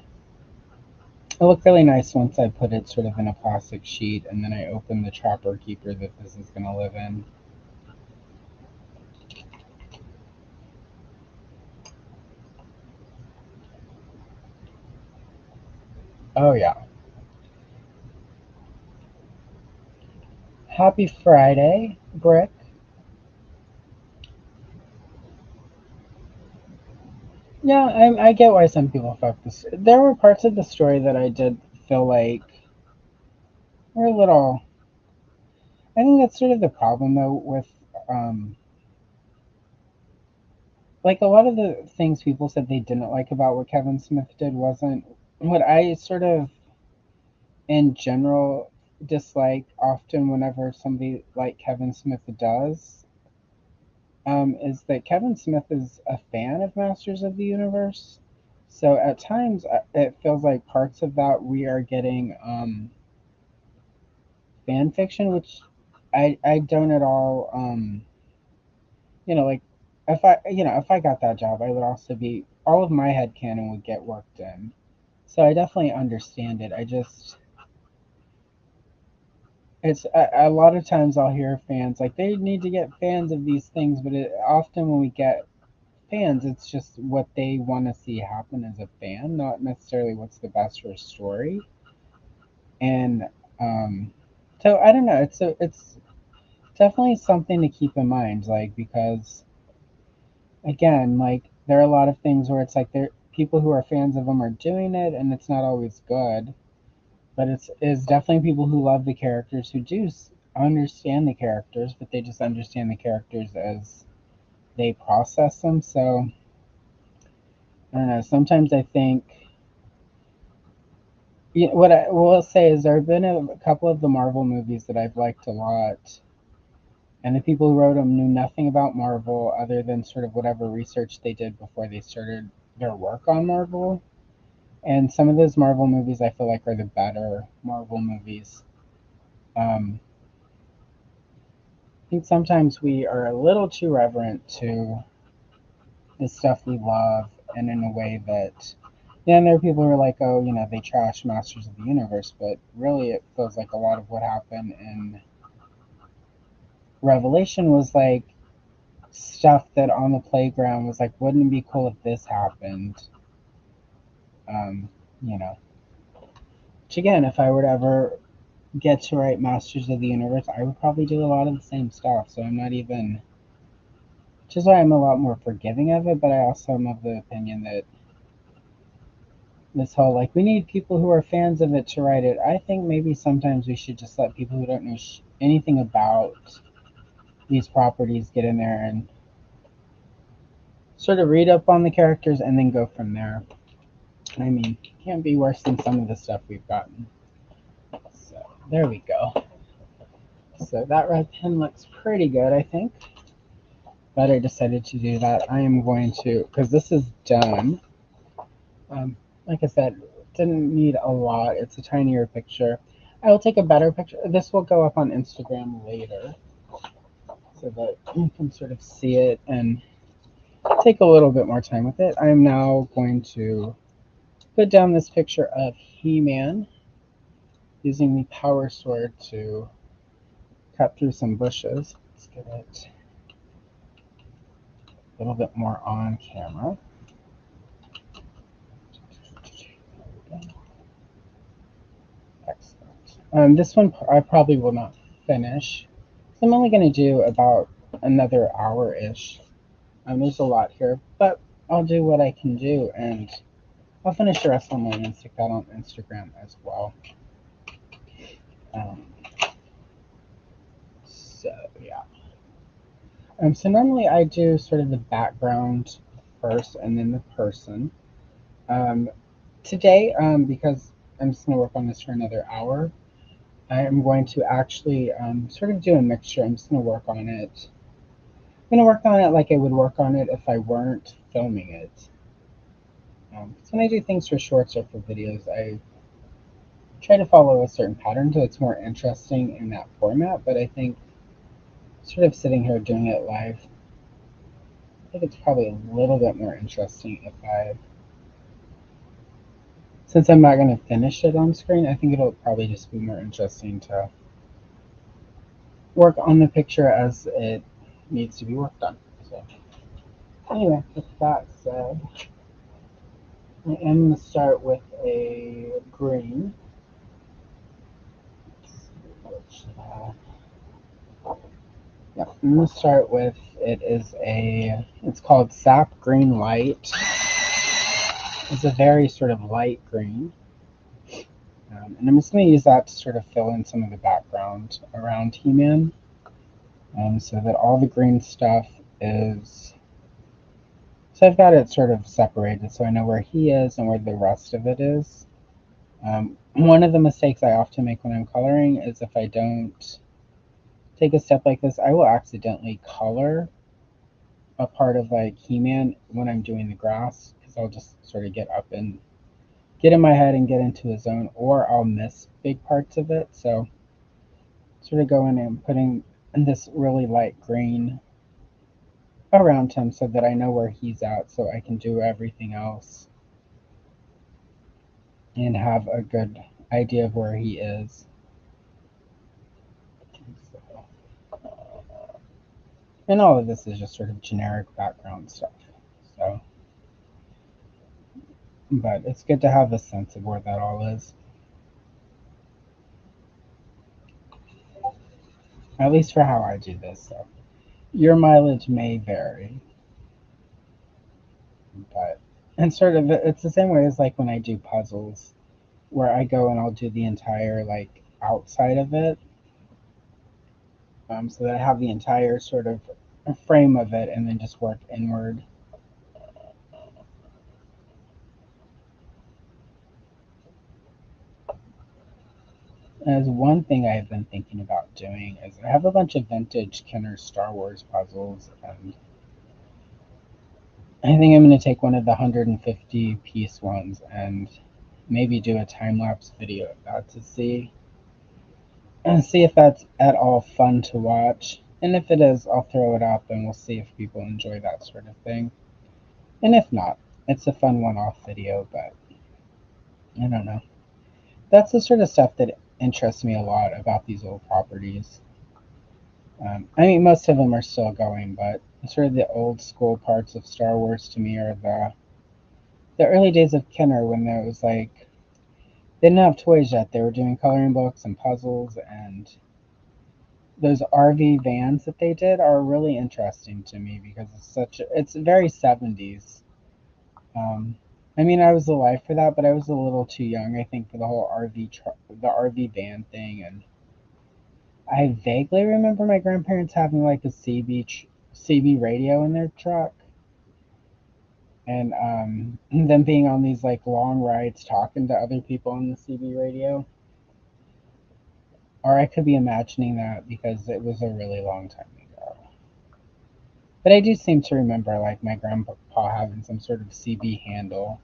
It looked really nice once I put it sort of in a plastic sheet and then I opened the Trapper Keeper that this is going to live in. Oh yeah. Happy Friday, Brick. Yeah, I get why some people felt this. There were parts of the story that I did feel like were a little. I think that's sort of the problem though with um, like a lot of the things people said they didn't like about what Kevin Smith did wasn't what I sort of in general dislike often whenever somebody like Kevin Smith does is that Kevin Smith is a fan of Masters of the Universe. So at times it feels like parts of that we are getting fan fiction, which I don't at all. Like if I got that job, I would also be all of my head canon would get worked in. So I definitely understand it. I just it's a lot of times I'll hear fans like they need to get fans of these things, but often when we get fans, it's just what they want to see happen as a fan, not necessarily what's the best for a story. And um, so I don't know. It's definitely something to keep in mind, like because again, like there are a lot of things where it's like there people who are fans of them are doing it, and it's not always good. but it's definitely people who love the characters who do understand the characters, but they just understand the characters as they process them. So I don't know. Sometimes I think, what I will say is there have been a couple of the Marvel movies that I've liked a lot, and the people who wrote them knew nothing about Marvel other than sort of whatever research they did before they started their work on Marvel. And some of those Marvel movies I feel like are the better Marvel movies. Um, I think sometimes we are a little too reverent to the stuff we love, and in a way that, yeah, and there are people who are like, oh, they trash Masters of the Universe, but really it feels like a lot of what happened in Revelation was like stuff that on the playground was like, wouldn't it be cool if this happened? Um, you know, which again, if I were to ever get to write Masters of the Universe, I would probably do a lot of the same stuff. So I'm not even, which is why I'm a lot more forgiving of it, but I also am of the opinion that this whole like we need people who are fans of it to write it. I think maybe sometimes we should just let people who don't know anything about these properties get in there and sort of read up on the characters and then go from there. I mean, can't be worse than some of the stuff we've gotten. So there we go. So that red pen looks pretty good, I think. But I decided to do that. I am going to, because this is done. Like I said, didn't need a lot. It's a tinier picture. I will take a better picture. This will go up on Instagram later so that you can sort of see it and take a little bit more time with it. I am now going to put down this picture of He-Man using the power sword to cut through some bushes. Let's get it a little bit more on camera. Excellent. This one I probably will not finish. So I'm only going to do about another hour-ish. There's a lot here, but I'll do what I can do, and I'll finish the rest online and stick that on Instagram as well. Um, so yeah. So normally I do sort of the background first and then the person. Um, Today, because I'm just going to work on this for another hour, I am going to actually sort of do a mixture. I'm just going to work on it. I'm going to work on it like I would work on it if I weren't filming it. So when I do things for shorts or for videos, I try to follow a certain pattern so it's more interesting in that format. But I think sort of sitting here doing it live, I think it's probably a little bit more interesting if I, since I'm not going to finish it on screen, I think it'll probably just be more interesting to work on the picture as it needs to be worked on. So anyway, with that said, I am going to start with a green. Yeah, I'm going to start with, it's called Sap Green Light. It's a very sort of light green. And I'm just going to use that to sort of fill in some of the background around He-Man. So that all the green stuff is, so I've got it sort of separated so I know where he is and where the rest of it is. One of the mistakes I often make when I'm coloring is if I don't take a step like this, I will accidentally color a part of like He-Man when I'm doing the grass, because I'll just sort of get up and get in my head and get into a zone, or I'll miss big parts of it. So sort of going and putting this really light green around him so that I know where he's at, so I can do everything else and have a good idea of where he is. And all of this is just sort of generic background stuff. So, but it's good to have a sense of where that all is. At least for how I do this. So your mileage may vary, but and sort of it's the same way as like when I do puzzles. where I go and I'll do the entire like outside of it, so that I have the entire sort of frame of it, and then just work inward. As one thing I've been thinking about doing is I have a bunch of vintage Kenner Star Wars puzzles, and I think I'm going to take one of the 150 piece ones and maybe do a time lapse video of that to see if that's at all fun to watch. And if it is, I'll throw it out, and we'll see if people enjoy that sort of thing. And if not, it's a fun one off video, but I don't know. That's the sort of stuff that interests me a lot about these old properties. I mean, most of them are still going, but sort of the old school parts of Star Wars to me are the early days of Kenner, when there was like they didn't have toys yet. They were doing coloring books and puzzles, and those RV vans that they did are really interesting to me because it's very 70s. Um, I mean, I was alive for that, but I was a little too young, I think, for the whole the RV van thing. And I vaguely remember my grandparents having like a CB radio in their truck, and them being on these like long rides talking to other people on the CB radio. Or I could be imagining that because it was a really long time ago. But I do seem to remember like my grandpa having some sort of CB handle.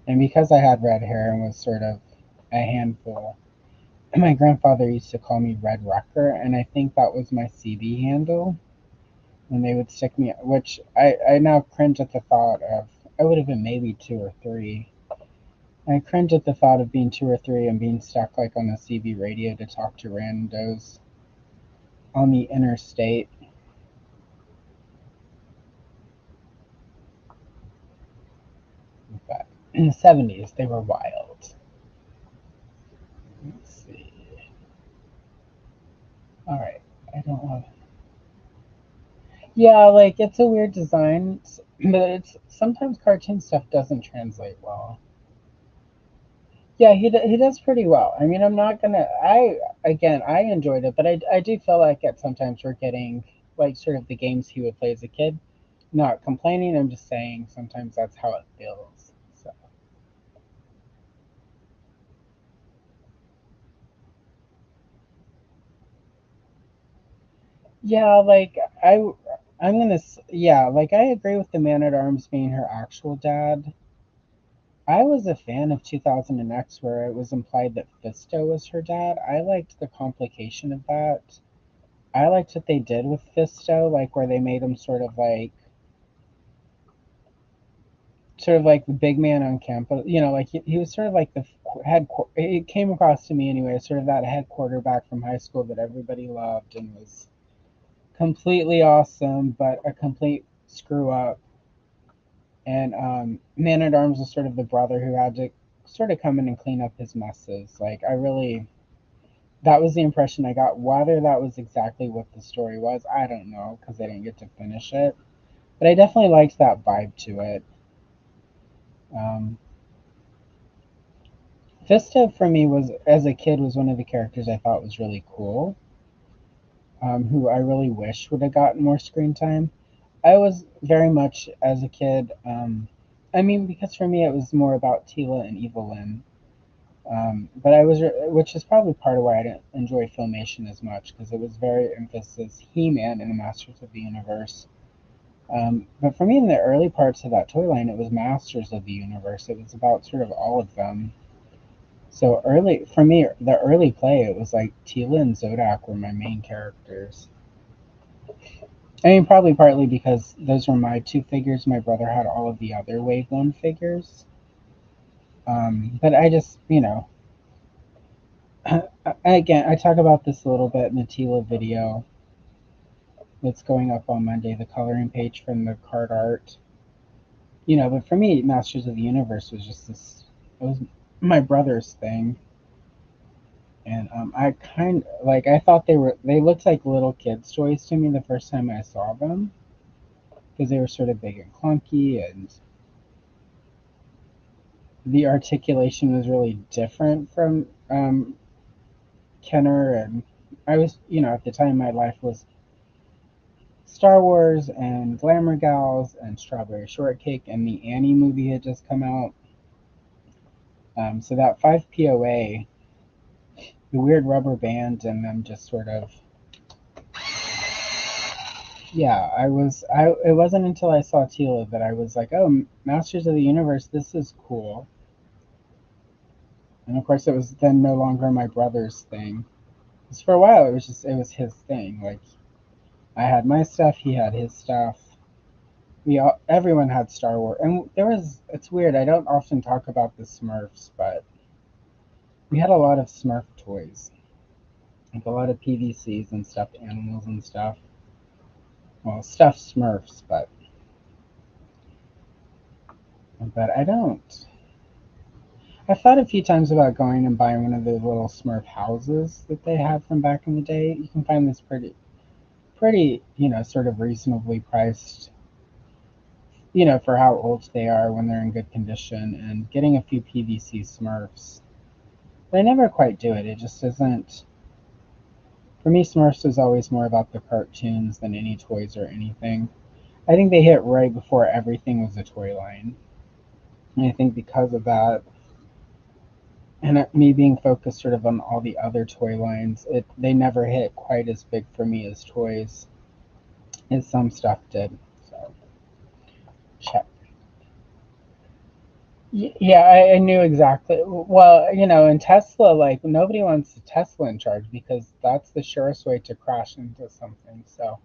And because I had red hair and was sort of a handful, my grandfather used to call me Red Rucker, and I think that was my CB handle. When they would stick me, which I now cringe at the thought of. I would have been maybe 2 or 3. I cringe at the thought of being 2 or 3 and being stuck like on the CB radio to talk to randos on the interstate. But in the 70s, they were wild. Let's see. All right. I don't want. Yeah, like it's a weird design, but it's sometimes cartoon stuff doesn't translate well. Yeah, he does pretty well. I mean, I'm not gonna. I enjoyed it, but I do feel like at sometimes we're getting like sort of the games he would play as a kid. Not complaining. I'm just saying sometimes that's how it feels. So yeah, like yeah, like I agree with the Man at Arms being her actual dad. I was a fan of 2000 X where it was implied that Fisto was her dad. I liked the complication of that. I liked what they did with Fisto, like where they made him sort of like the big man on campus. Like he was sort of like the head. It came across to me anyway, sort of that head quarterback from high school that everybody loved and was completely awesome, but a complete screw up. And Man at Arms was sort of the brother who had to sort of come in and clean up his messes. Like that was the impression I got. Whether that was exactly what the story was, I don't know because I didn't get to finish it. But I definitely liked that vibe to it. Um, Vista for me was, as a kid, was one of the characters I thought was really cool. Who I really wish would have gotten more screen time. I was very much as a kid. I mean, because for me it was more about Tila and Evelyn. But which is probably part of why I didn't enjoy Filmation as much because it was very emphasis He-Man and the Masters of the Universe. But for me, in the early parts of that toy line, it was Masters of the Universe. It was about sort of all of them. So early for me, the early play, it was like Tila and Zodak were my main characters. I mean, probably partly because those were my two figures. My brother had all of the other Wave One figures. But I just, again, I talk about this a little bit in the Tila video that's going up on Monday, the coloring page from the card art. But for me, Masters of the Universe was just this. It was my brother's thing, and I kind like. I thought they looked like little kids' toys to me the first time I saw them because they were sort of big and clunky, and the articulation was really different from Kenner, and I was, at the time my life was Star Wars and Glamour Gals and Strawberry Shortcake, and the Annie movie had just come out. So that 5POA, the weird rubber band, and them just sort of, yeah, it wasn't until I saw Tila that I was like, oh, Masters of the Universe, this is cool. And of course, it was then no longer my brother's thing. Because for a while, it was his thing. Like, I had my stuff, he had his stuff. Everyone had Star Wars, and it's weird. I don't often talk about the Smurfs, but we had a lot of Smurf toys, like a lot of PVCs and stuffed animals and stuff. Well, stuffed Smurfs, but I don't. I thought a few times about going and buying one of the little Smurf houses that they had from back in the day. You can find this pretty, sort of reasonably priced, for how old they are when they're in good condition, and getting a few PVC Smurfs. But I never quite do it. It just isn't. For me, Smurfs was always more about the cartoons than any toys or anything. I think they hit right before everything was a toy line. And I think because of that, and me being focused sort of on all the other toy lines, they never hit quite as big for me as toys as some stuff did. So, check. Yeah, I knew exactly. Well, in Tesla, like nobody wants a Tesla in charge because that's the surest way to crash into something. So,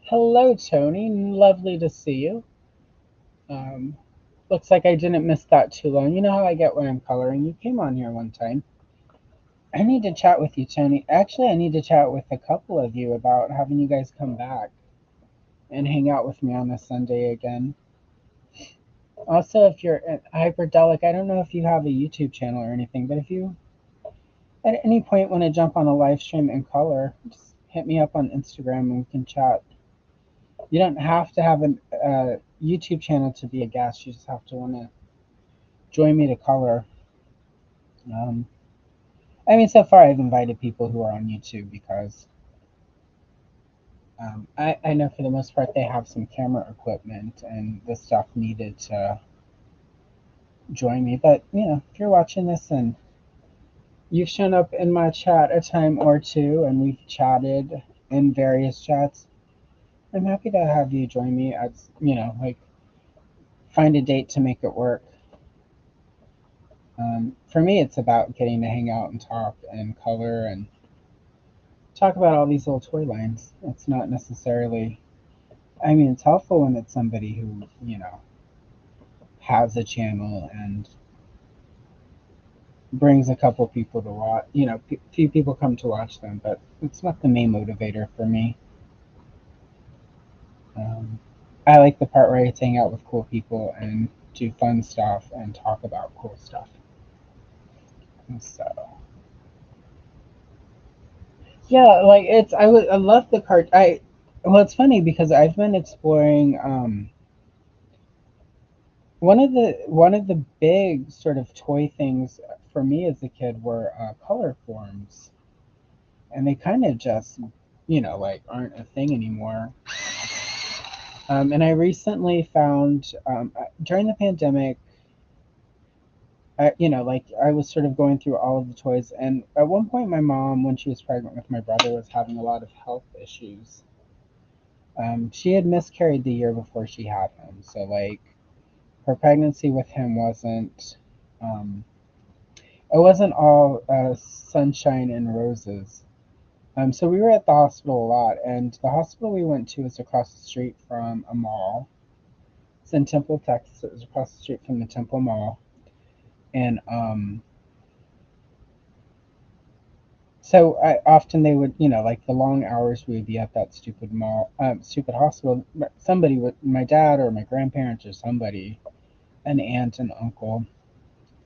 hello, Tony. Lovely to see you. Um, looks like I didn't miss that too long. You know how I get when I'm coloring. You came on here one time. I need to chat with you, Tony. Actually, I need to chat with a couple of you about having you guys come back and hang out with me on a Sunday again. Also, if you're at Hyperdelic, I don't know if you have a YouTube channel or anything, but if you at any point want to jump on a live stream in color, just hit me up on Instagram and we can chat. You don't have to have a YouTube channel to be a guest. You just have to want to join me to color. Um, so far I've invited people who are on YouTube because I know for the most part they have some camera equipment and the stuff needed to join me. But if you're watching this and you've shown up in my chat a time or two and we've chatted in various chats, I'm happy to have you join me. Like find a date to make it work. For me, it's about getting to hang out and talk and color and talk about all these little toy lines. It's not necessarily. It's helpful when it's somebody who has a channel and brings a couple people to watch. Few people come to watch them, but it's not the main motivator for me. Um, I like the part where I get to hang out with cool people and do fun stuff and talk about cool stuff. And so, yeah, like I love the cart. Well, it's funny because I've been exploring. One of the big sort of toy things for me as a kid were color forms, and they kind of just like aren't a thing anymore. And I recently found during the pandemic, like I was sort of going through all of the toys, and at one point, my mom, when she was pregnant with my brother, was having a lot of health issues. She had miscarried the year before she had him, so like her pregnancy with him um, it wasn't all sunshine and roses. So we were at the hospital a lot, and the hospital we went to is across the street from a mall. It's in Temple, Texas. It was across the street from the Temple Mall, and so often they would, like the long hours we would be at that stupid mall, stupid hospital. Somebody would, my dad or my grandparents or somebody, an aunt, an uncle,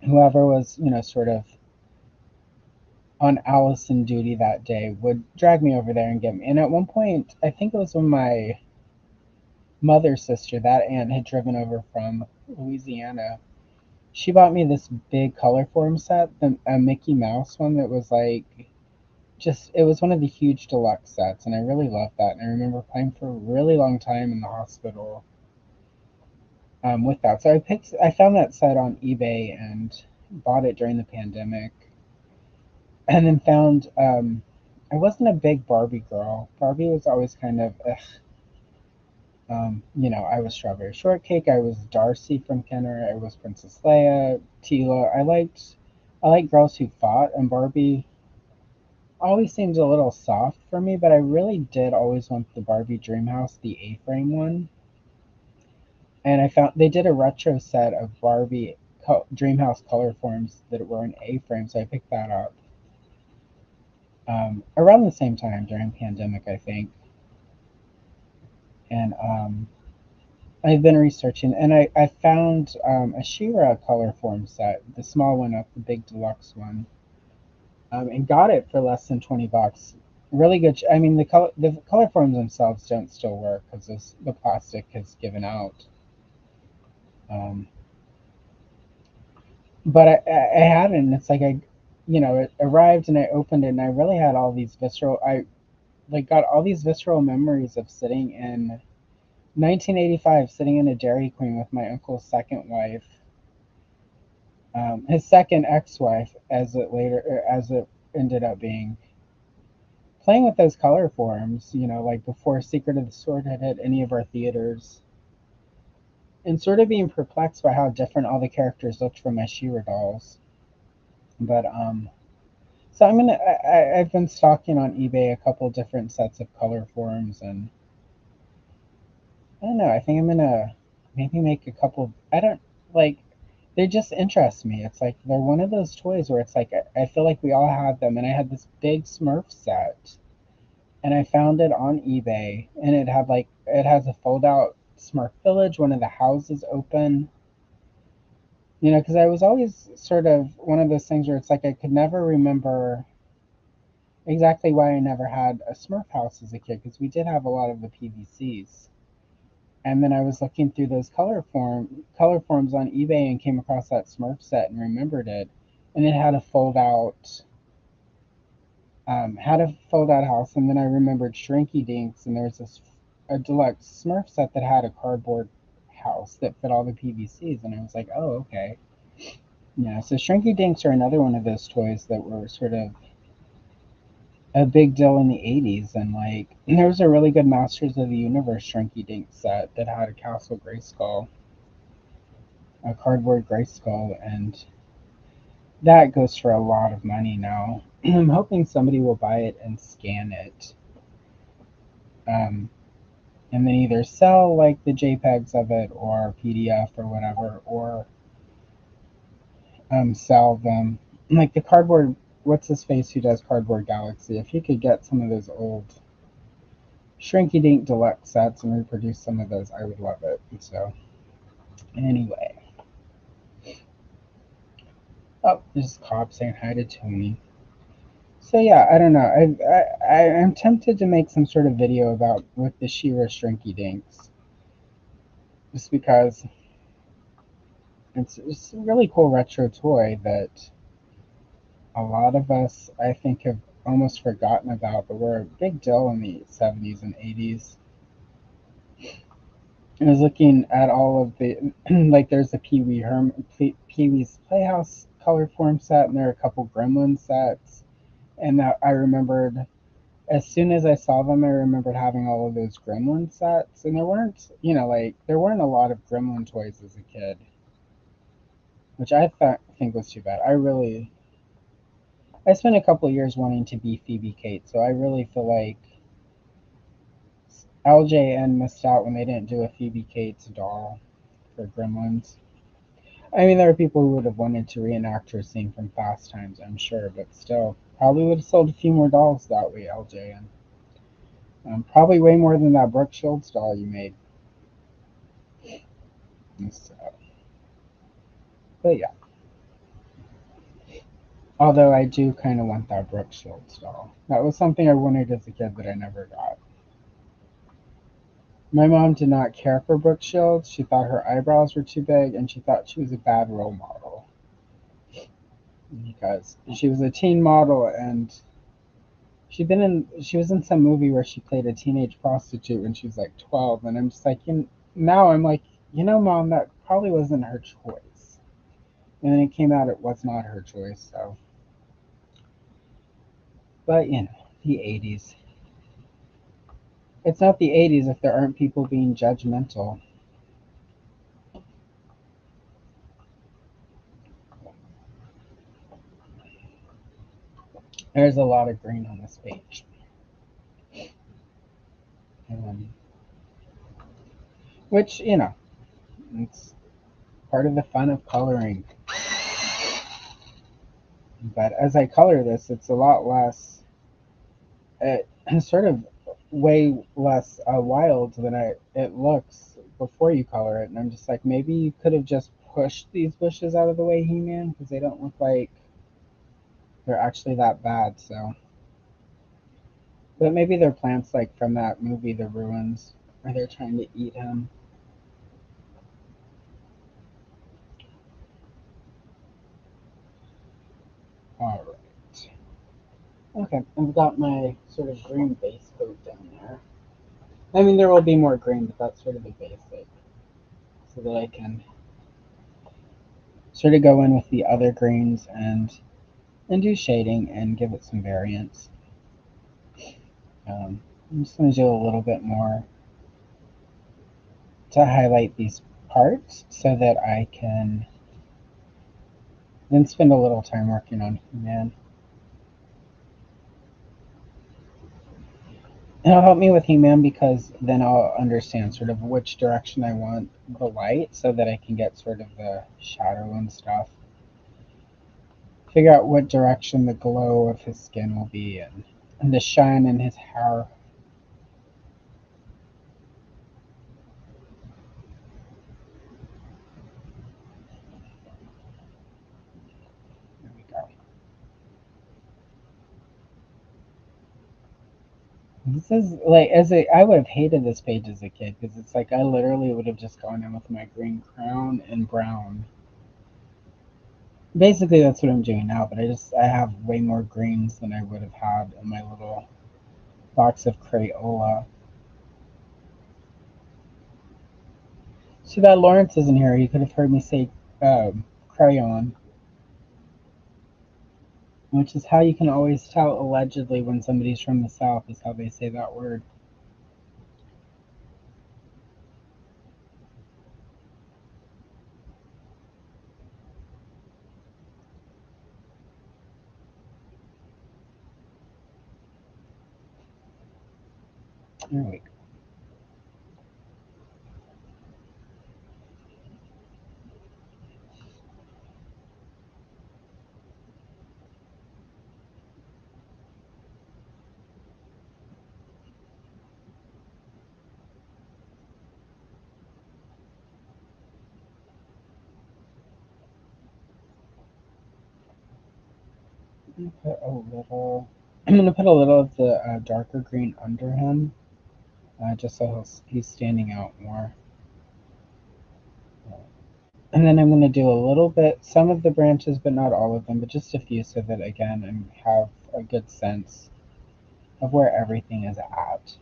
whoever was, sort of on Allison duty that day, would drag me over there and get me. And at one point, I think it was when my mother's sister, that aunt, had driven over from Louisiana, she bought me this big color form set, a Mickey Mouse one that was like just it was one of the huge deluxe sets, and I really loved that. And I remember playing for a really long time in the hospital with that. So I found that set on eBay and bought it during the pandemic, and then found I wasn't a big Barbie girl. Barbie was always kind of ugh. I was Strawberry Shortcake. I was Darcy from Kenner. I was Princess Leia, Tila. I like girls who fought, and Barbie always seemed a little soft for me. But I really did always want the Barbie Dreamhouse, the A-frame one. And I found they did a retro set of Barbie Dreamhouse color forms that were an A-frame, so I picked that up around the same time during pandemic, I think. And I've been researching, and I found a She-Ra color form set, the small one up, the big deluxe one, and got it for less than $20. Really good. I mean, the color forms themselves don't still work because the plastic has given out. Um, but I had it, and it's like it arrived, and I opened it, and I really had all these visceral. I like got all these visceral memories of sitting in 1985, sitting in a Dairy Queen with my uncle's second wife, his second ex-wife, as it ended up being, playing with those color forms, like before Secret of the Sword had hit any of our theaters, and sort of being perplexed by how different all the characters looked from my She-Ra dolls. But so I've been stalking on eBay a couple different sets of color forms, and I don't know. I think I'm gonna maybe make a couple. I don't like. They just interest me. It's like they're one of those toys where it's like I feel like we all have them, and I had this big Smurf set, and I found it on eBay, and it has a fold out Smurf Village, one of the houses open. Because I was always sort of one of those things where it's like I could never remember exactly why I never had a Smurf house as a kid because we did have a lot of the PVCs. And then I was looking through those color forms on eBay and came across that Smurf set and remembered it. And it had a fold out house. And then I remembered Shrinky Dinks, and there was a deluxe Smurf set that had a cardboard house that fit all the PVCs. And I was like, oh, okay. Yeah, so Shrinky Dinks are another one of those toys that were sort of a big deal in the 80s. And like, there was a really good Masters of the Universe Shrinky Dink set that had a Castle Grayskull, a cardboard Grayskull, and that goes for a lot of money now. I'm hoping somebody will buy it and scan it, um, and then either sell like the JPEGs of it or PDF or whatever, or sell them like the cardboard. What's his face who does Cardboard Galaxy? If you could get some of those old Shrinky Dink deluxe sets and reproduce some of those, I would love it. And so, anyway, oh, there's Cobb saying hi to Tony. So yeah, I don't know. I'm tempted to make some sort of video about with the She-Ra Shrinky Dinks, just because it's a really cool retro toy that a lot of us I think have almost forgotten about, but were a big deal in the 70s and 80s. I was looking at all of the like there's a Pee Wee's Playhouse color form set, and there are a couple Gremlin sets, and that I remembered as soon as I saw them, I remembered having all of those Gremlin sets, and there weren't a lot of Gremlin toys as a kid, which think was too bad. I spent a couple of years wanting to be Phoebe Kate, so I really feel like LJN missed out when they didn't do a Phoebe Cates doll for Gremlins. I mean, there are people who would have wanted to reenact her scene from Fast Times, I'm sure, but still, probably would have sold a few more dolls that way, LJN. Probably way more than that Brooke Shields doll you made. So, but yeah. Although I do kind of want that Brooke Shields doll. That was something I wanted as a kid that I never got. My mom did not care for Brooke Shields. She thought her eyebrows were too big, and she thought she was a bad role model because she was a teen model, and she was in some movie where she played a teenage prostitute when she was like 12, and I'm just like, now I'm like, Mom, that probably wasn't her choice. And then it came out it was not her choice. So, but the 80s. It's not the 80s if there aren't people being judgmental. There's a lot of green on this page. Um, which, it's part of the fun of coloring. But as I color this, it's a lot less, it, sort of way less wild than it looks before you color it. And I'm just like, maybe you could have just pushed these bushes out of the way, He-Man, because they don't look like they're actually that bad. So, but maybe they're plants like from that movie, The Ruins, where they're trying to eat him. All right. Okay, I've got my sort of green base coat down there. I mean, there will be more green, but that's sort of the basic, so that I can sort of go in with the other greens and do shading and give it some variance. I'm just going to do a little bit more to highlight these parts so that I can then spend a little time working on He-Man. It'll help me with He-Man because then I'll understand sort of which direction I want the light so that I can get sort of the shadow and stuff. Figure out what direction the glow of his skin will be and the shine in his hair. There we go. This is like I would have hated this page as a kid because it's like I literally would have just gone in with my green crown and brown. Basically, that's what I'm doing now, but I have way more greens than I would have had in my little box of Crayola. Too bad Lawrence isn't here. He could have heard me say crayon, which is how you can always tell allegedly when somebody's from the South is how they say that word. There we go. Put a little. I'm gonna put a little of the darker green under him, just so he's standing out more. And then I'm going to do a little bit, some of the branches, but not all of them, but just a few so that, again, I have a good sense of where everything is at.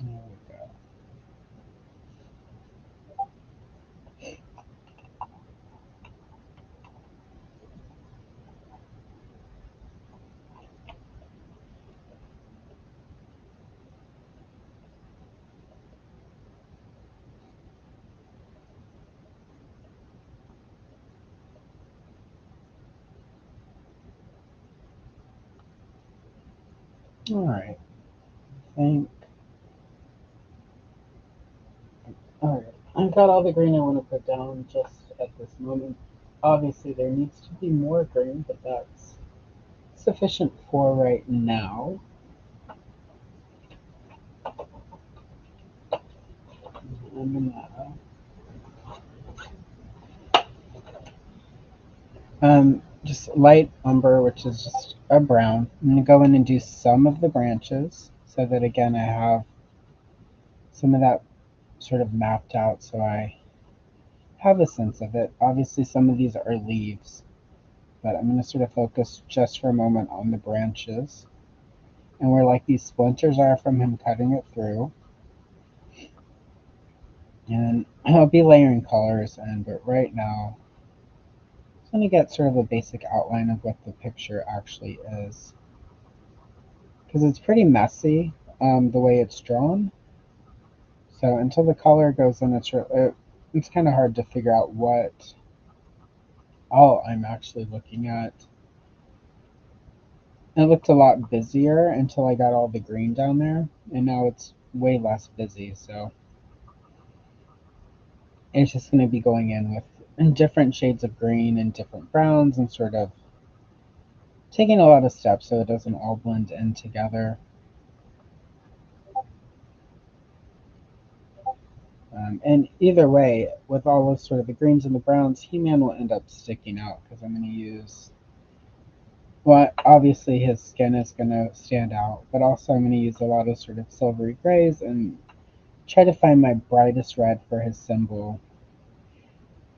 There we go. All right. I think. All right. I've got all the green I want to put down just at this moment. Obviously, there needs to be more green, but that's sufficient for right now. I'm just light umber, which is just a brown. I'm going to go in and do some of the branches so that again I have some of that sort of mapped out so I have a sense of it. Obviously, some of these are leaves, but I'm going to sort of focus just for a moment on the branches and where like these splinters are from him cutting it through. And I'll be layering colors in, but right now I'm going to get sort of a basic outline of what the picture actually is. Because it's pretty messy the way it's drawn. So until the color goes in, it's kind of hard to figure out what all I'm actually looking at. It looked a lot busier until I got all the green down there, and now it's way less busy. So it's just going to be going in with different shades of green and different browns and sort of taking a lot of steps so it doesn't all blend in together. And either way, with all of sort of the greens and the browns, He-Man will end up sticking out because I'm going to use, well, obviously his skin is going to stand out, but also I'm going to use a lot of sort of silvery grays and try to find my brightest red for his symbol.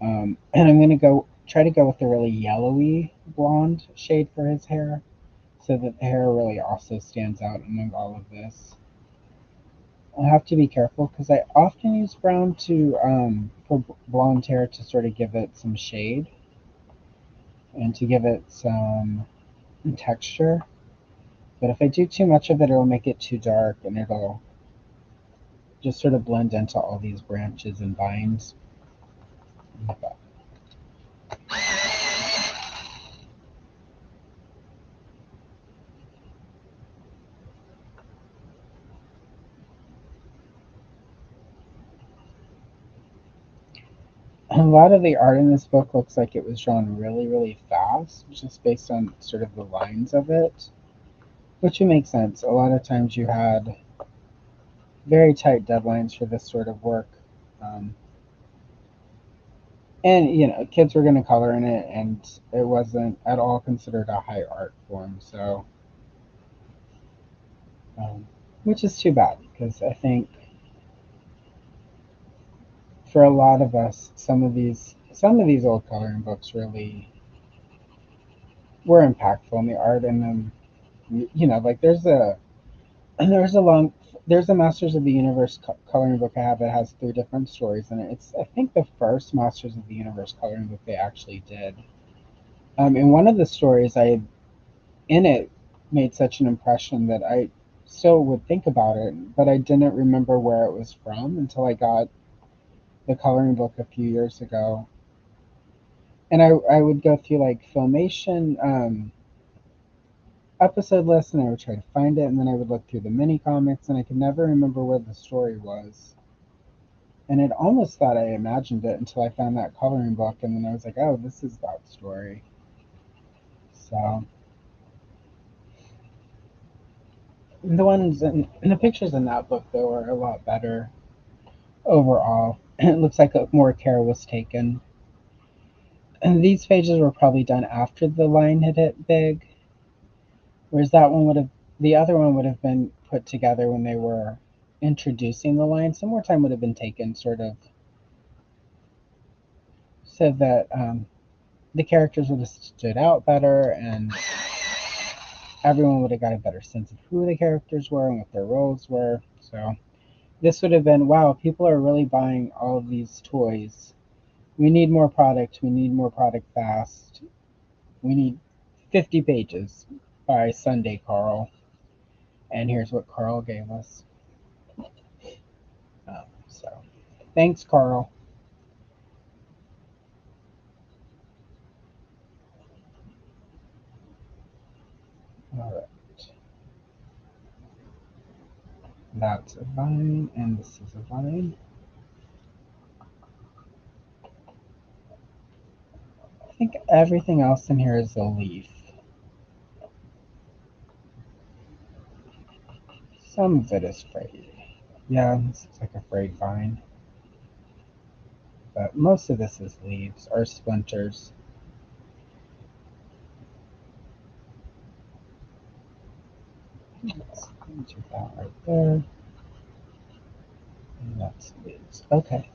And I'm going to try to go with a really yellowy blonde shade for his hair so that the hair really also stands out among all of this. I'll have to be careful because I often use brown for blonde hair to sort of give it some shade and to give it some texture. But if I do too much of it, it'll make it too dark and it'll just sort of blend into all these branches and vines. A lot of the art in this book looks like it was drawn really, really fast, just based on sort of the lines of it, which would make sense. A lot of times you had very tight deadlines for this sort of work. Um, and, kids were going to color in it, and it wasn't at all considered a high art form, so, which is too bad, because I think for a lot of us, some of these old coloring books really were impactful in the art in them. Like there's a Masters of the Universe coloring book I have that has three different stories in it. It's I think the first Masters of the Universe coloring book they actually did. In one of the stories, I in it made such an impression that I still would think about it, but I didn't remember where it was from until I got the coloring book a few years ago. And I would go through like Filmation episode lists and I would try to find it, and then I would look through the mini comics, and I could never remember where the story was. And it almost thought I imagined it until I found that coloring book, and then I was like, oh, this is that story. So the pictures in that book though are a lot better overall. It looks like more care was taken. And these pages were probably done after the line had hit big, whereas the other one would have been put together when they were introducing the line. Some more time would have been taken, sort of, so that the characters would have stood out better and everyone would have got a better sense of who the characters were and what their roles were. So this would have been, wow, people are really buying all of these toys. We need more product. We need more product fast. We need 50 pages by Sunday, Carl. And here's what Carl gave us. So thanks, Carl. All right. That's a vine, and this is a vine. I think everything else in here is a leaf. Some of it is frayed. Yeah, this looks like a frayed vine. but most of this is leaves or splinters. Let's do that right there. And that's leaves. Okay.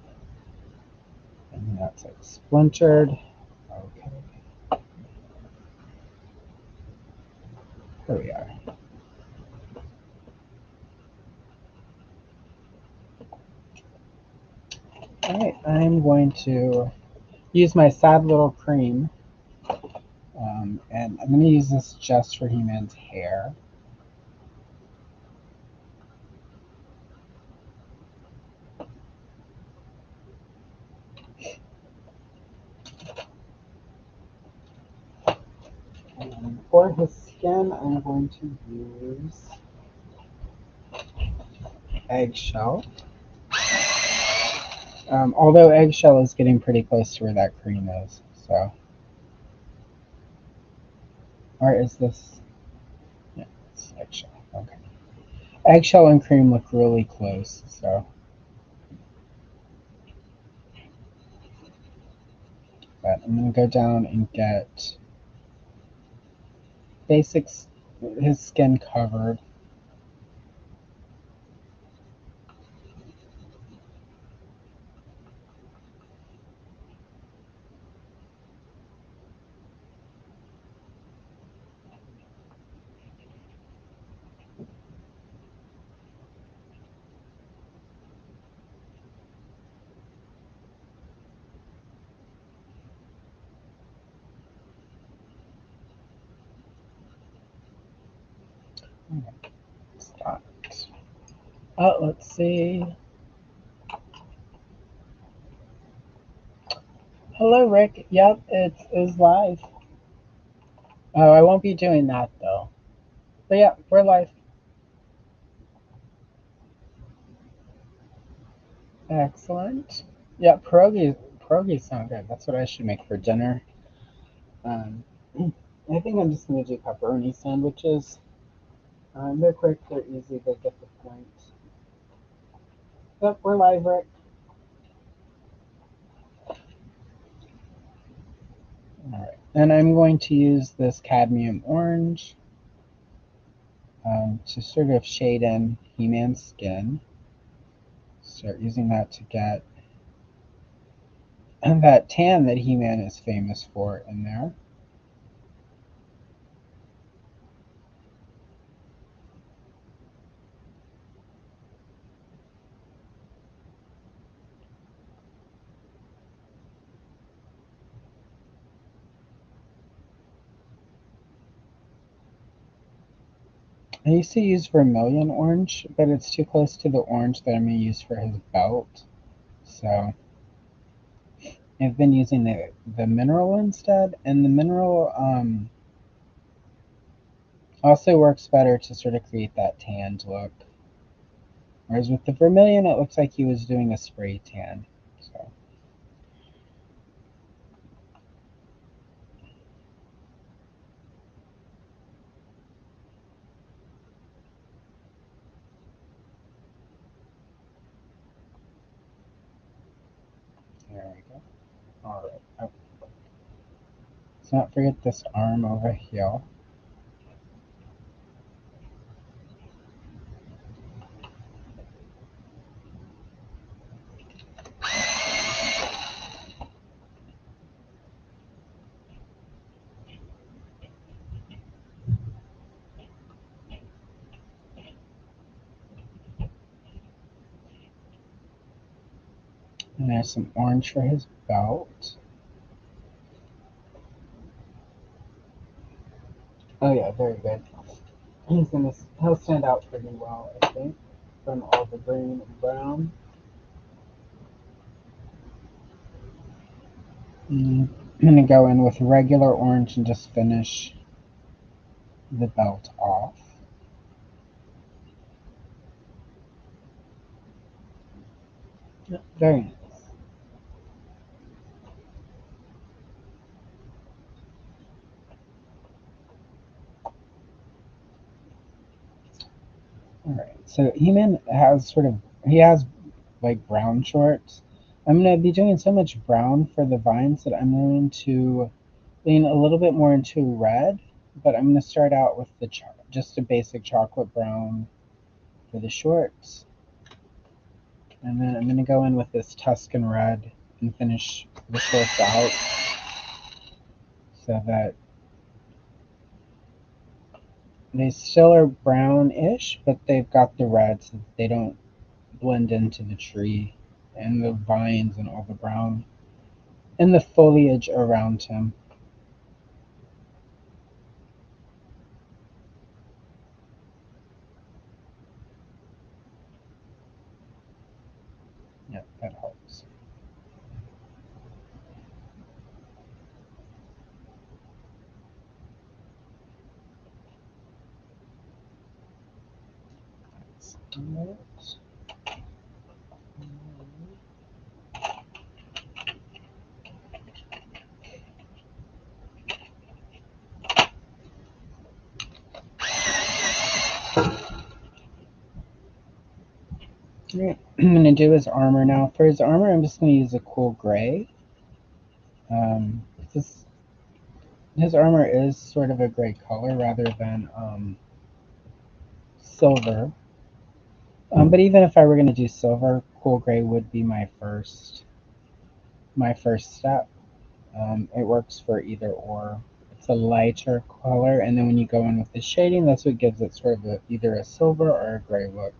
And that's like splintered. Okay. Here we are. All right, I'm going to use my sad little cream. And I'm going to use this just for He-Man's hair. And for his skin, I'm going to use eggshell. Although eggshell is getting pretty close to where that cream is, so. Or is this? Yeah, it's eggshell. Okay. Eggshell and cream look really close, so. But I'm going to go down and get basics, his skin covered. Start. Oh, let's see. Hello, Rick. Yep, it is live. Oh, I won't be doing that though. But yeah, we're live. Excellent. Yeah, pierogies sound good. That's what I should make for dinner. Um, I think I'm just gonna do pepperoni sandwiches. They're quick, they're easy, they get the point. Yep, we're live, Rick. Alright, and I'm going to use this cadmium orange to sort of shade in He-Man's skin. Start using that to get that tan that He-Man is famous for in there. I used to use vermilion orange, but it's too close to the orange that I'm going to use for his belt. So I've been using the mineral instead, and the mineral also works better to sort of create that tanned look. Whereas with the vermilion, it looks like he was doing a spray tan. So. There we go. All right. Oh. Let's not forget this arm over here. And there's some orange for his belt. Oh yeah, very good. He'll stand out pretty well, I think, from all the green and brown. I'm gonna go in with regular orange and just finish the belt off. Yep, very nice. All right, so He-Man has he has like brown shorts, I'm going to be doing so much brown for the vines that I'm going to lean a little bit more into red, but I'm going to start out with just a basic chocolate brown for the shorts. And then I'm going to go in with this Tuscan red and finish the shorts out so that they still are brownish, but they've got the red so they don't blend into the tree and the vines and all the brown and the foliage around him. Yeah, that helps. Right. I'm going to do his armor now. For his armor, I'm just going to use a cool gray. Um, this, his armor is sort of a gray color rather than silver. But even if I were going to do silver, cool gray would be my first step. It works for either or. It's a lighter color, and then when you go in with the shading, that's what gives it sort of either a silver or a gray look.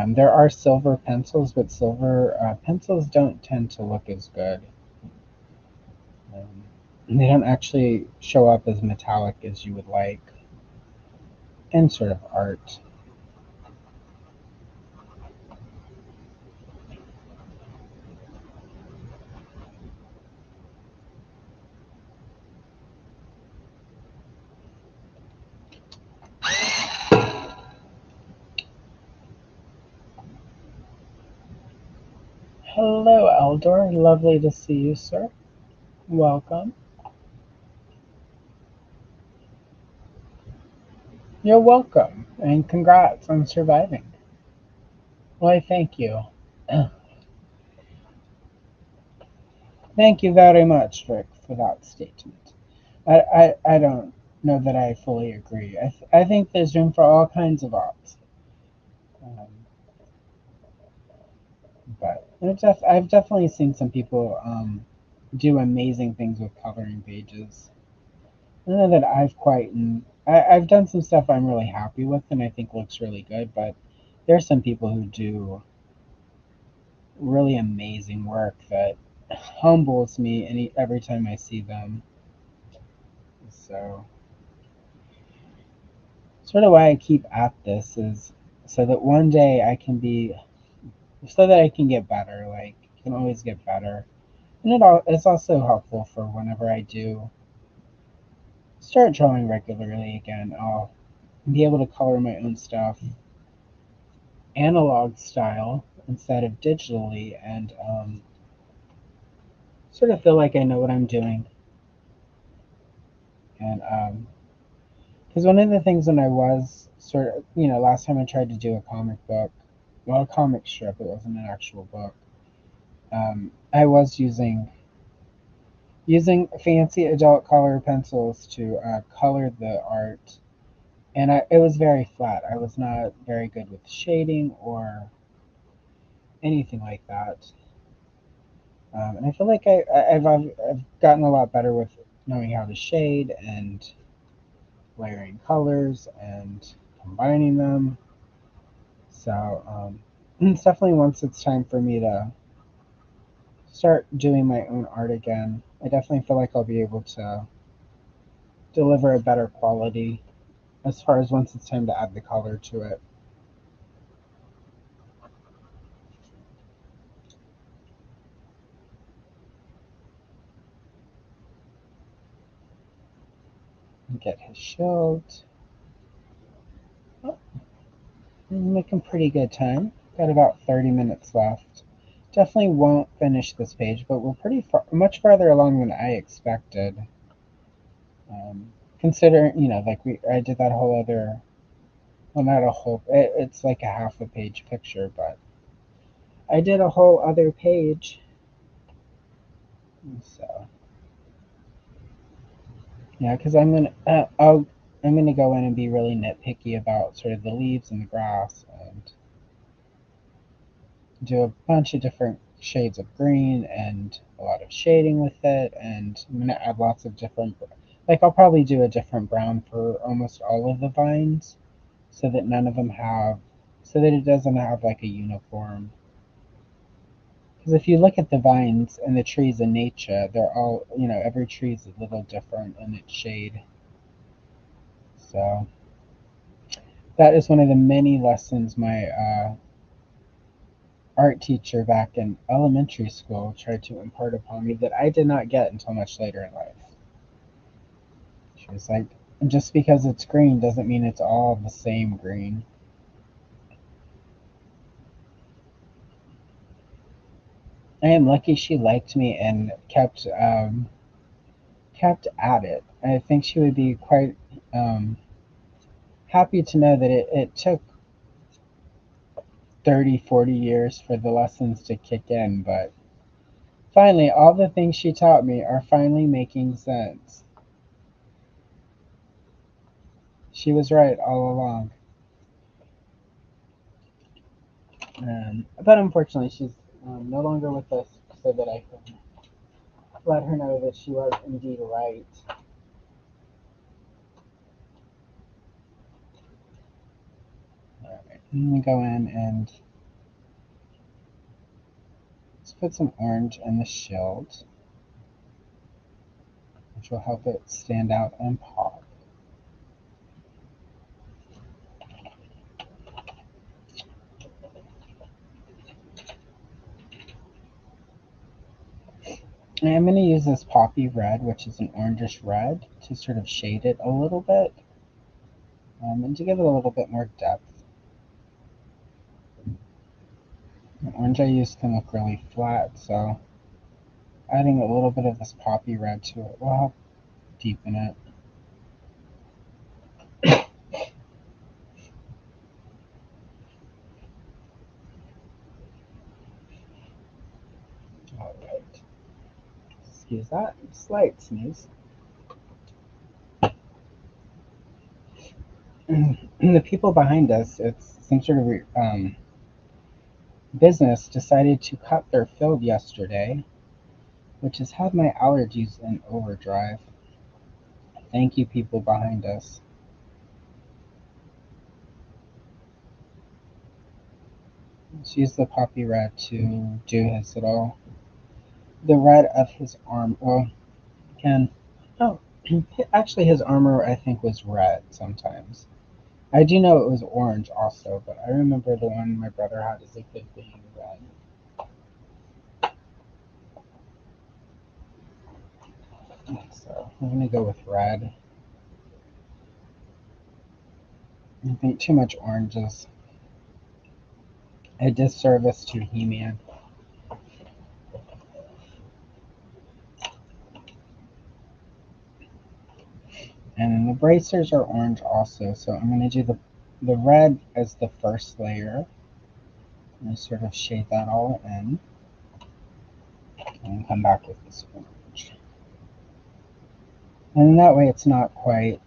There are silver pencils, but silver pencils don't tend to look as good. They don't actually show up as metallic as you would like in sort of art. Hello, Eldor. Lovely to see you, sir. Welcome. You're welcome, and congrats on surviving. Why, thank you. Thank you very much, Rick, for that statement. I don't know that I fully agree. I think there's room for all kinds of art. Um, but I've definitely seen some people do amazing things with coloring pages. I don't know that I've done some stuff I'm really happy with and I think looks really good, but there's some people who do really amazing work that humbles me every time I see them. So, sort of why I keep at this is so that one day so that I can get better. Like, you can always get better. And it's also helpful for whenever I do start drawing regularly again. I'll be able to color my own stuff analog style instead of digitally and sort of feel like I know what I'm doing. And because one of the things when I was sort of, last time I tried to do a comic book, well, a comic strip, it wasn't an actual book. I was using fancy adult color pencils to color the art, and it was very flat. I was not very good with shading or anything like that. And I feel like I've gotten a lot better with knowing how to shade and layering colors and combining them. So it's definitely once it's time for me to start doing my own art again, I definitely feel like I'll be able to deliver a better quality as far as once it's time to add the color to it. Get his shield. Oh, I'm making pretty good time. Got about 30 minutes left. Definitely won't finish this page, but we're much farther along than I expected. Considering, like I did that whole other Well, not a whole, it's like a half a page picture, but I did a whole other page. So, yeah, because I'm gonna go in and be really nitpicky about sort of the leaves and the grass and do a bunch of different shades of green and a lot of shading with it. And I'm gonna add lots of different, like I'll probably do a different brown for almost all of the vines so that none of them have, so that it doesn't have like a uniform. Because if you look at the vines and the trees in nature, they're all, every tree is a little different in its shade. So that is one of the many lessons my art teacher back in elementary school tried to impart upon me that I did not get until much later in life. She was like, just because it's green doesn't mean it's all the same green. I am lucky she liked me and kept at it. I think she would be quite happy to know that it took 30, 40 years for the lessons to kick in, but finally, all the things she taught me are finally making sense. She was right all along. But unfortunately, she's no longer with us so that I can let her know that she was indeed right. All right, I'm going to go in and let's put some orange in the shield, which will help it stand out and pop. And I'm going to use this poppy red, which is an orangish red, to sort of shade it a little bit and to give it a little bit more depth. The orange I used can look really flat, so adding a little bit of this poppy red to it will help deepen it. All right. Excuse that slight sneeze. And the people behind us, it's some sort of business, decided to cut their field yesterday, which has had my allergies in overdrive. Thank you, people behind us. Let's use the poppy red to do his little, the red of his arm. Well, can, oh, actually, his armor I think was red sometimes. I do know it was orange also, but I remember the one my brother had as a kid being red. So I'm gonna go with red. I think too much orange is a disservice to He-Man. And then the bracers are orange also, so I'm gonna do the red as the first layer. And sort of shade that all in. And come back with this orange. And that way it's not quite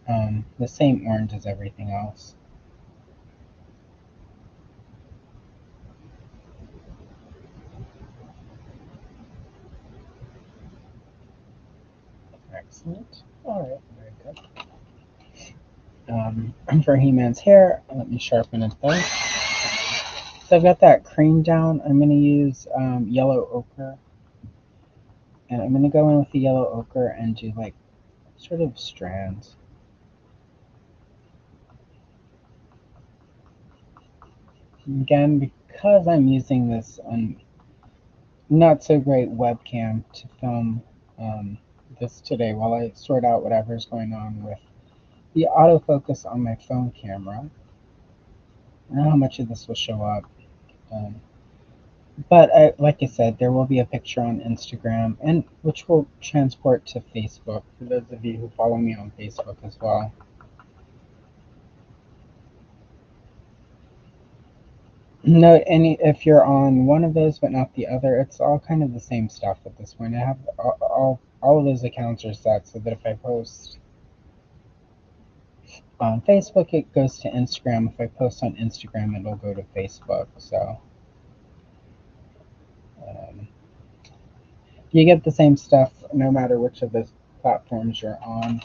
the same orange as everything else. Excellent. Alright, very good. For He-Man's hair, let me sharpen it there. So I've got that cream down. I'm going to use yellow ochre. And I'm going to go in with the yellow ochre and do like sort of strands. Again, because I'm using this not so great webcam to film this today while I sort out whatever's going on with the autofocus on my phone camera. I don't know how much of this will show up. Um, but like I said, there will be a picture on Instagram, and which will transport to Facebook for those of you who follow me on Facebook as well. Note any if you're on one of those but not the other, it's all kind of the same stuff at this point. I have all of those accounts are set so that if I post on Facebook, it goes to Instagram. If I post on Instagram, it'll go to Facebook. So um, you get the same stuff no matter which of the platforms you're on.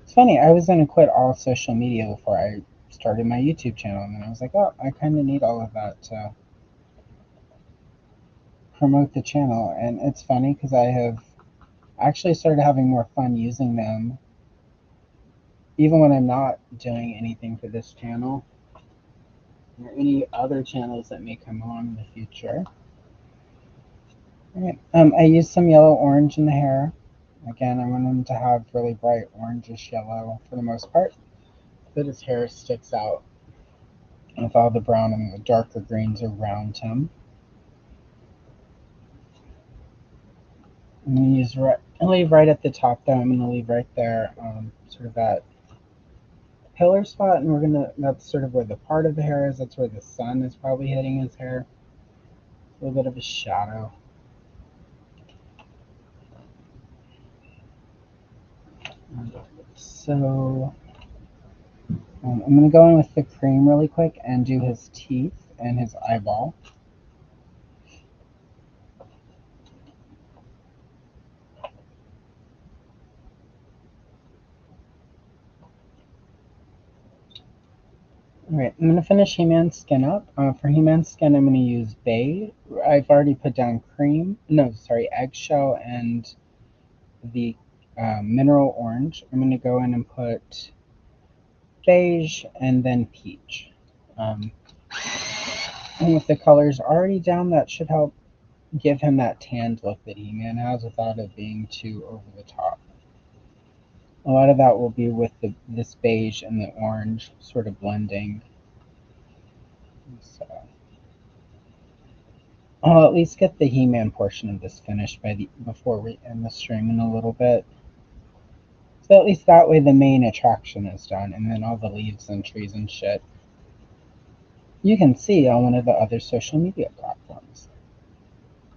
It's funny, I was going to quit all social media before I started my YouTube channel, and then I was like, oh, I kind of need all of that to promote the channel. And it's funny because I have actually started having more fun using them even when I'm not doing anything for this channel or any other channels that may come on in the future. All right. I used some yellow orange in the hair. Again, I want him to have really bright orangish yellow for the most part, so that his hair sticks out with all the brown and the darker greens around him. I'm going to use leave right at the top though. I'm going to leave right there, sort of that pillar spot, and that's sort of where the part of the hair is. That's where the sun is probably hitting his hair. A little bit of a shadow. So I'm going to go in with the cream really quick and do his teeth and his eyeball. All right, I'm going to finish He-Man's skin up. For He-Man's skin, I'm going to use beige. I've already put down cream. No, sorry, eggshell and the mineral orange. I'm going to go in and put beige and then peach. And with the colors already down, that should help give him that tanned look that He-Man has without it being too over the top. A lot of that will be with this beige and the orange sort of blending. So I'll at least get the He-Man portion of this finished before we end the stream in a little bit. So at least that way the main attraction is done, and then all the leaves and trees and shit you can see on one of the other social media platforms.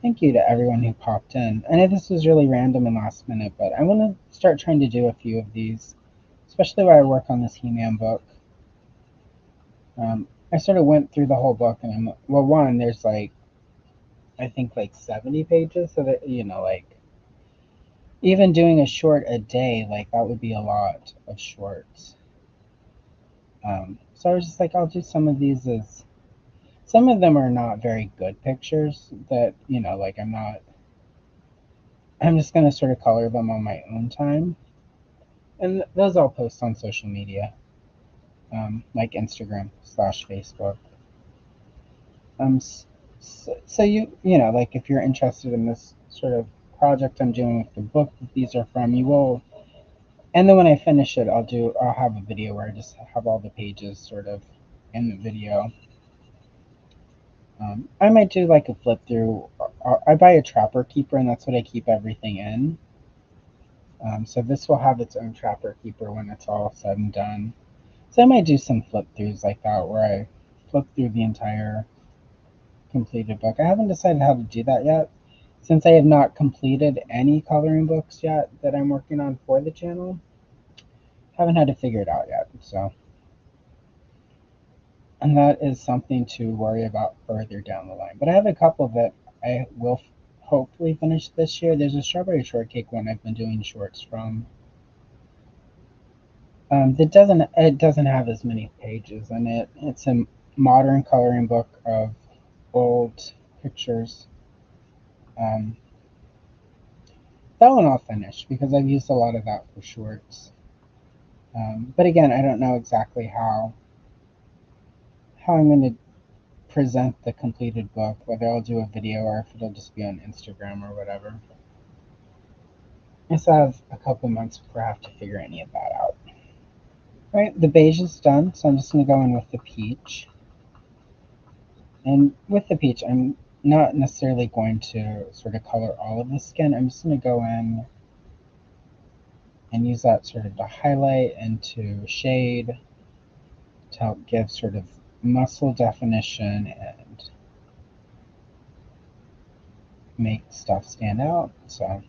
Thank you to everyone who popped in. I know this was really random and last minute, but I want to start trying to do a few of these, especially while I work on this He-Man book. I sort of went through the whole book, and one, there's I think 70 pages, so that, even doing a short a day, that would be a lot of shorts. So I was just like, I'll do some of these as, some of them are not very good pictures that, I'm just going to sort of color them on my own time. And those I'll post on social media, like Instagram/Facebook. So if you're interested in this sort of project I'm doing with the book that these are from, you will. And then when I finish it, I'll have a video where I just have all the pages sort of in the video. I might do like a flip through. I buy a Trapper Keeper, and that's what I keep everything in. So this will have its own Trapper Keeper when it's all said and done. So I might do some flip throughs like that, where I flip through the entire completed book. I haven't decided how to do that yet, since I have not completed any coloring books yet that I'm working on for the channel. Haven't had to figure it out yet, so. And that is something to worry about further down the line. But I have a couple that I will hopefully finish this year. There's a strawberry shortcake one I've been doing shorts from. It doesn't have as many pages in it. It's a modern coloring book of old pictures. That one I'll finish because I've used a lot of that for shorts. But again, I don't know exactly how I'm going to present the completed book, whether I'll do a video or if it'll just be on Instagram or whatever. I still have a couple months before I have to figure any of that out. All right, the beige is done, so I'm just going to go in with the peach. And with the peach, I'm not necessarily going to sort of color all of the skin. I'm just going to go in and use that sort of to highlight and to shade to help give sort of muscle definition and make stuff stand out. So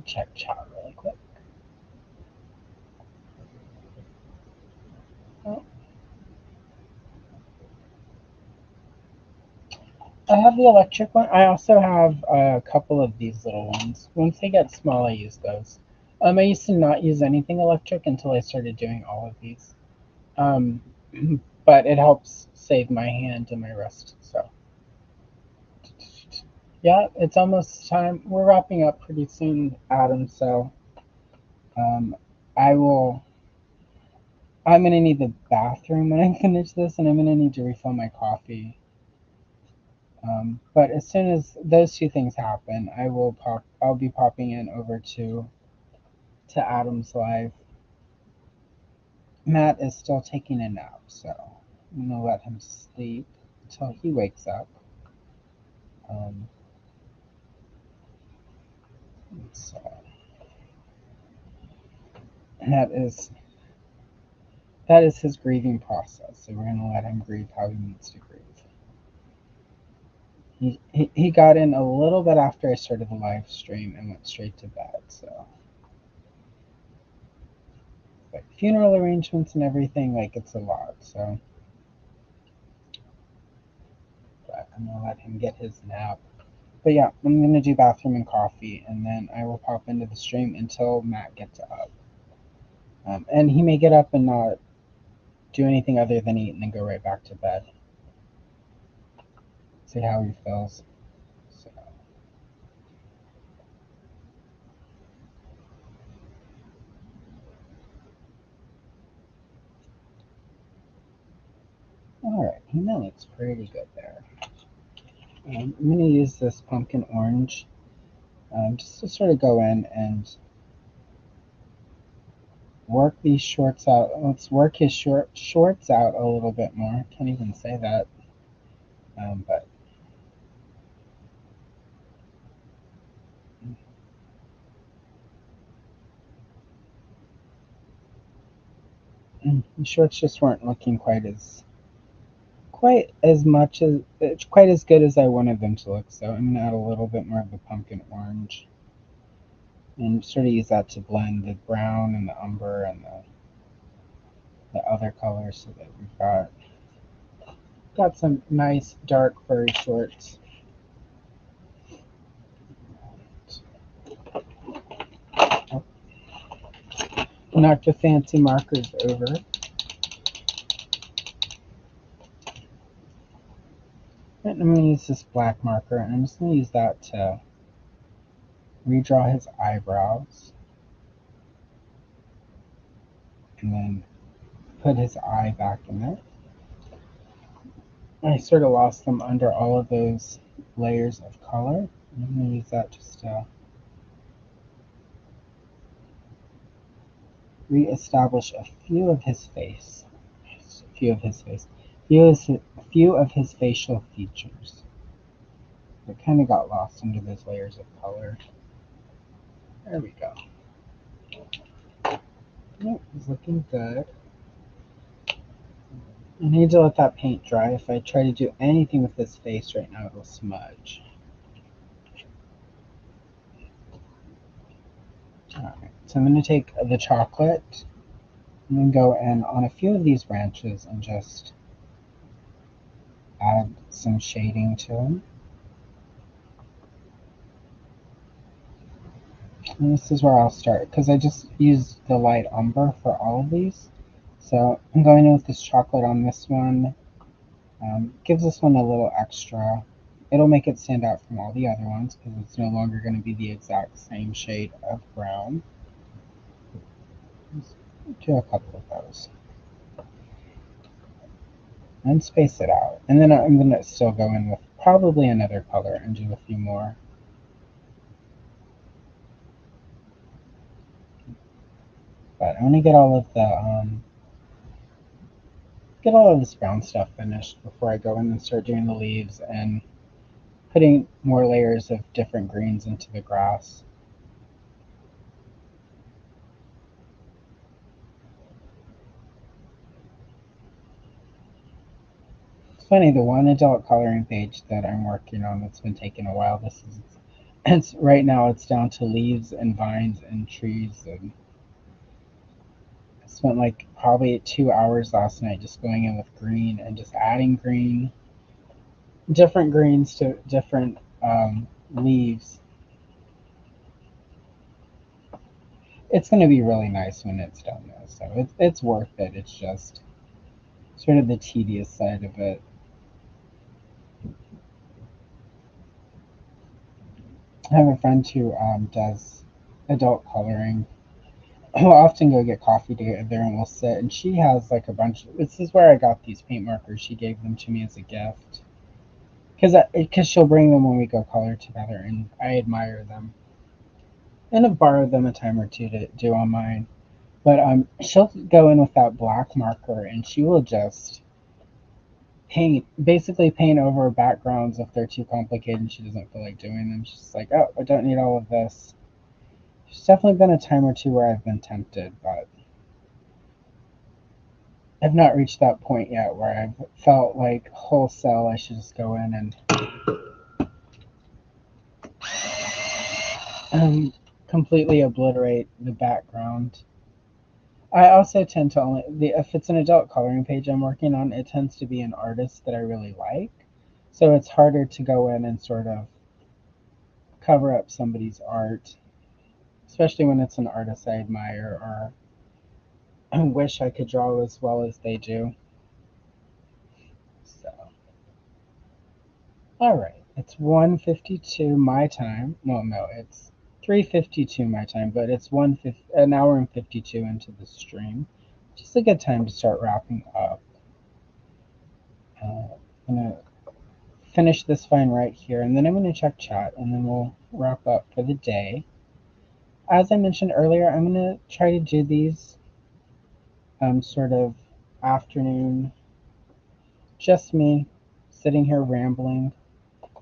check chat really quick. Oh, I have the electric one. I also have a couple of these little ones. Once they get small, I use those. I used to not use anything electric until I started doing all of these. Um, but it helps save my hand and my wrist. So, yeah, it's almost time. We're wrapping up pretty soon, Adam. So, um, I will. I'm gonna need the bathroom when I finish this, and I'm gonna need to refill my coffee. But as soon as those two things happen, I will pop. I'll be popping in over to Adam's live. Matt is still taking a nap, so I'm gonna let him sleep until he wakes up. Um, so that is his grieving process. So we're gonna let him grieve how he needs to grieve. He got in a little bit after I started the live stream and went straight to bed. So like funeral arrangements and everything, like it's a lot. So but I'm gonna let him get his nap. But yeah, I'm gonna do bathroom and coffee, and then I will pop into the stream until Matt gets up. And he may get up and not do anything other than eat and then go right back to bed. See how he feels. So, all right, that looks pretty good there. I'm gonna use this pumpkin orange just to sort of go in and work these shorts out. Let's work his shorts out a little bit more. Can't even say that. But the shorts just weren't looking quite as good as I wanted them to look. So I'm gonna add a little bit more of the pumpkin orange and sort of use that to blend the brown and the umber and the other colors so that we've got some nice dark furry shorts. Oh, knocked the fancy markers over. And I'm going to use this black marker, and I'm just going to use that to redraw his eyebrows. And then put his eye back in there. I sort of lost them under all of those layers of color. I'm going to use that just to reestablish a few of his face. A few of his face. A few of his facial features. It kind of got lost under those layers of color. There we go. Yep, he's looking good. I need to let that paint dry. If I try to do anything with this face right now, it'll smudge. Alright, so I'm going to take the chocolate and then go in on a few of these branches and just add some shading to them. And this is where I'll start because I just used the light umber for all of these. So I'm going in with this chocolate on this one. Gives this one a little extra. It'll make it stand out from all the other ones because it's no longer going to be the exact same shade of brown. Let's do a couple of those. And space it out. And then I'm going to still go in with probably another color and do a few more. But I'm gonna get all of this brown stuff finished before I go in and start doing the leaves and putting more layers of different greens into the grass. It's funny, the one adult coloring page that I'm working on that's been taking a while, it's right now it's down to leaves and vines and trees, and I spent like probably 2 hours last night just going in with green and just adding green, different greens to different leaves. It's going to be really nice when it's done though, so it's worth it. It's just sort of the tedious side of it. I have a friend who does adult coloring. We'll often go get coffee together and we'll sit, and she has like a bunch of, this is where I got these paint markers. She gave them to me as a gift because she'll bring them when we go color together, and I admire them. And I've borrowed them a time or two to do on mine. But she'll go in with that black marker and she will just basically paint over backgrounds if they're too complicated and she doesn't feel like doing them. She's like, oh, I don't need all of this. There's definitely been a time or two where I've been tempted, but I've not reached that point yet where I've felt like wholesale I should just go in and completely obliterate the background. I also tend to if it's an adult coloring page I'm working on, it tends to be an artist that I really like. So it's harder to go in and sort of cover up somebody's art, especially when it's an artist I admire or I wish I could draw as well as they do. So, all right, it's 1:52 my time. Well, no, it's 3:52 my time, but it's an hour and 52 into the stream. Just a good time to start wrapping up. I'm gonna finish this fine right here, and then I'm gonna check chat, and then we'll wrap up for the day. As I mentioned earlier, I'm gonna try to do these sort of afternoon, just me sitting here rambling,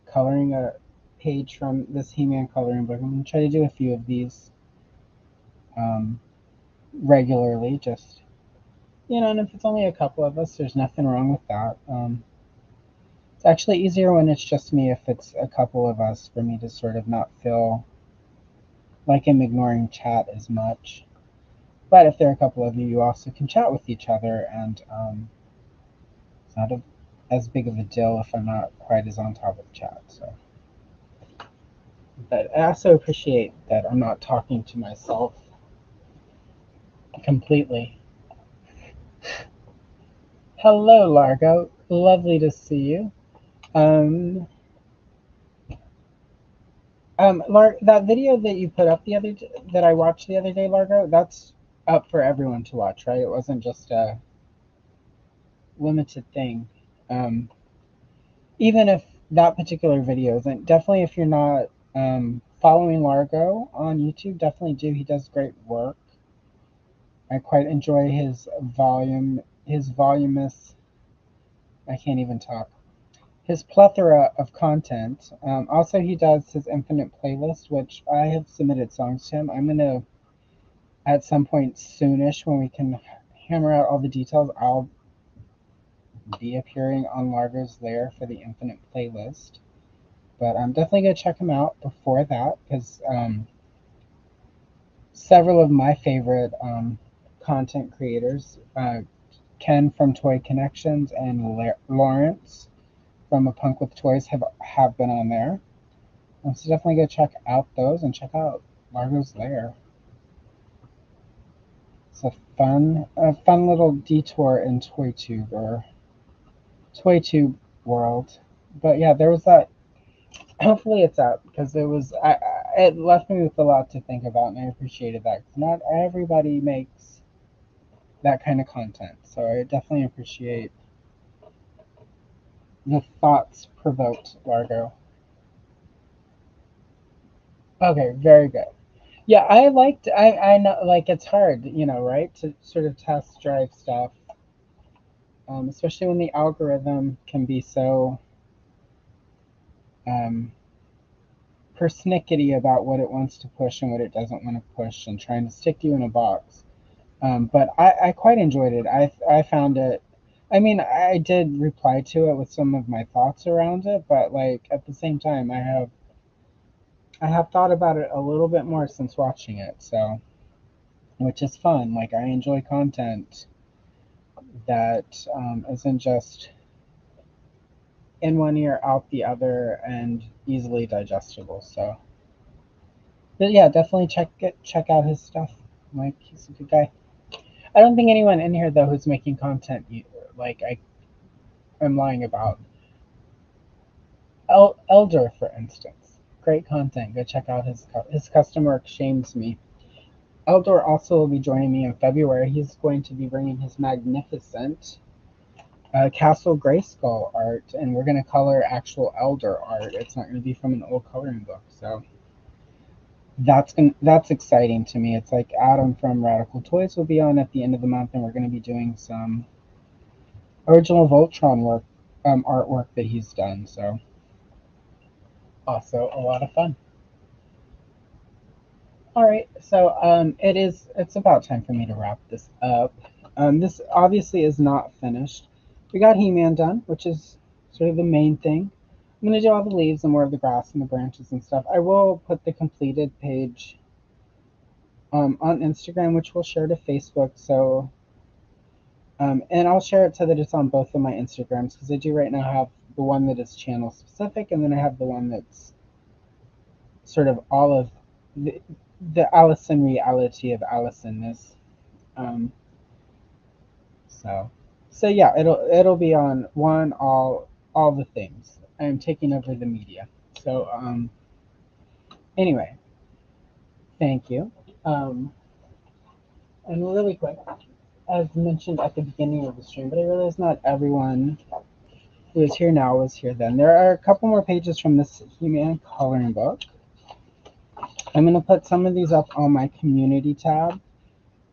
coloring a page from this He-Man coloring book. I'm gonna try to do a few of these um, regularly, just and if it's only a couple of us, there's nothing wrong with that. It's actually easier when it's just me if it's a couple of us for me to sort of not feel like I'm ignoring chat as much. But if there are a couple of you, you also can chat with each other, and it's not as big of a deal if I'm not quite as on top of chat. So, but I also appreciate that I'm not talking to myself completely. Hello, Largo. Lovely to see you. Um, that video that you put up that I watched the other day, Largo, that's up for everyone to watch, right? It wasn't just a limited thing. Um, Even if that particular video isn't, definitely if you're not following Largo on YouTube, definitely do. He does great work. I quite enjoy his voluminous, I can't even talk, his plethora of content. Also, he does his infinite playlist, which I have submitted songs to him. I'm going to, at some point soonish, when we can hammer out all the details, I'll be appearing on Largo's Lair for the infinite playlist. But I'm definitely going to check him out before that because several of my favorite content creators, Ken from Toy Connections and Lawrence from A Punk with Toys, have been on there. So definitely go check out those and check out Largo's Lair. It's a fun little detour in ToyTube or ToyTube world. But yeah, there was that. Hopefully it's out because it left me with a lot to think about, and I appreciated that because not everybody makes that kind of content. So I definitely appreciate the thoughts provoked, Largo. Okay, very good. Yeah, I liked. I know, like it's hard, right, to sort of test drive stuff, especially when the algorithm can be so um, persnickety about what it wants to push and what it doesn't want to push, and trying to stick you in a box. But I quite enjoyed it. I found it. I mean, I did reply to it with some of my thoughts around it, but like at the same time, I have thought about it a little bit more since watching it. So, which is fun. Like I enjoy content that isn't just in one ear out the other and easily digestible. So, but yeah, definitely check out his stuff. Like he's a good guy. I don't think anyone in here though who's making content like I am lying about. Elder, for instance, great content. Go check out his custom work. Shames me. Eldor also will be joining me in February. He's going to be bringing his magnificent Castle Grayskull art, and we're going to color actual Elder art. It's not going to be from an old coloring book, so that's exciting to me. It's like Adam from Radical Toys will be on at the end of the month, and we're going to be doing some original Voltron work, artwork that he's done. So also a lot of fun. All right, so it's about time for me to wrap this up. This obviously is not finished. We got He-Man done, which is sort of the main thing. I'm gonna do all the leaves and more of the grass and the branches and stuff. I will put the completed page on Instagram, which we'll share to Facebook. So, and I'll share it so that it's on both of my Instagrams because I do right now have the one that is channel specific, and then I have the one that's sort of all of the, the Allison reality of Allisonness. Um, so, so yeah, it'll be on one all the things. I'm taking over the media. So anyway, thank you. Um, and really quick, as mentioned at the beginning of the stream, but I realize not everyone who is here now was here then. There are a couple more pages from this He-Man coloring book. I'm going to put some of these up on my community tab,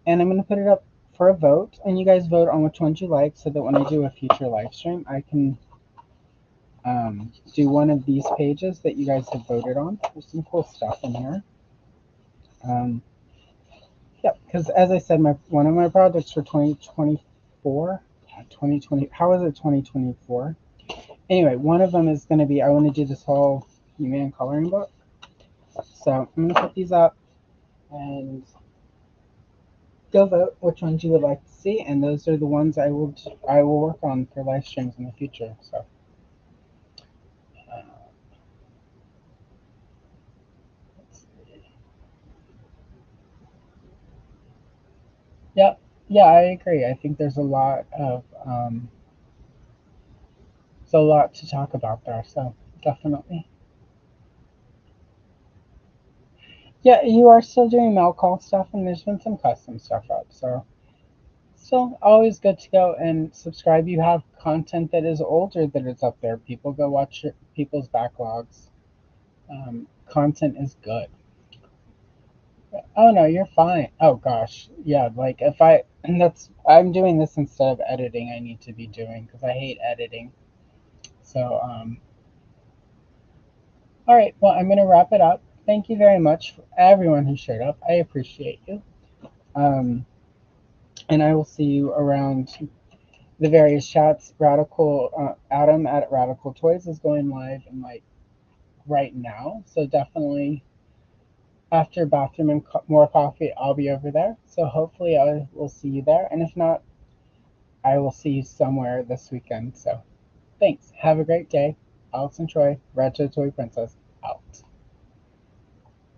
and I'm going to put it up for a vote, and you guys vote on which ones you like so that when I do a future live stream, I can do one of these pages that you guys have voted on. There's some cool stuff in here. Um, yeah, because as I said, one of my projects for 2024, 2020, how is it 2024? Anyway, one of them is going to be I want to do this whole He-Man coloring book. So I'm going to put these up and go vote which ones you would like to see, and those are the ones I will work on for live streams in the future. So. Uh, yeah, yeah, I agree. I think there's a lot to talk about there. So definitely. Yeah, you are still doing mail call stuff, and there's been some custom stuff up. So still always good to go and subscribe. You have content that is older that is up there. People go watch people's backlogs. Content is good. Oh no, you're fine. Oh gosh, yeah. Like if I and that's I'm doing this instead of editing. I need to be doing because I hate editing. So all right. Well, I'm gonna wrap it up. Thank you very much for everyone who showed up. I appreciate you. Um, and I will see you around the various chats. Radical Adam at Radical Toys is going live in like right now. So definitely after bathroom and more coffee, I'll be over there. So hopefully I will see you there. And if not, I will see you somewhere this weekend. So thanks. Have a great day. Allison Troy, Retro Toy Princess, out.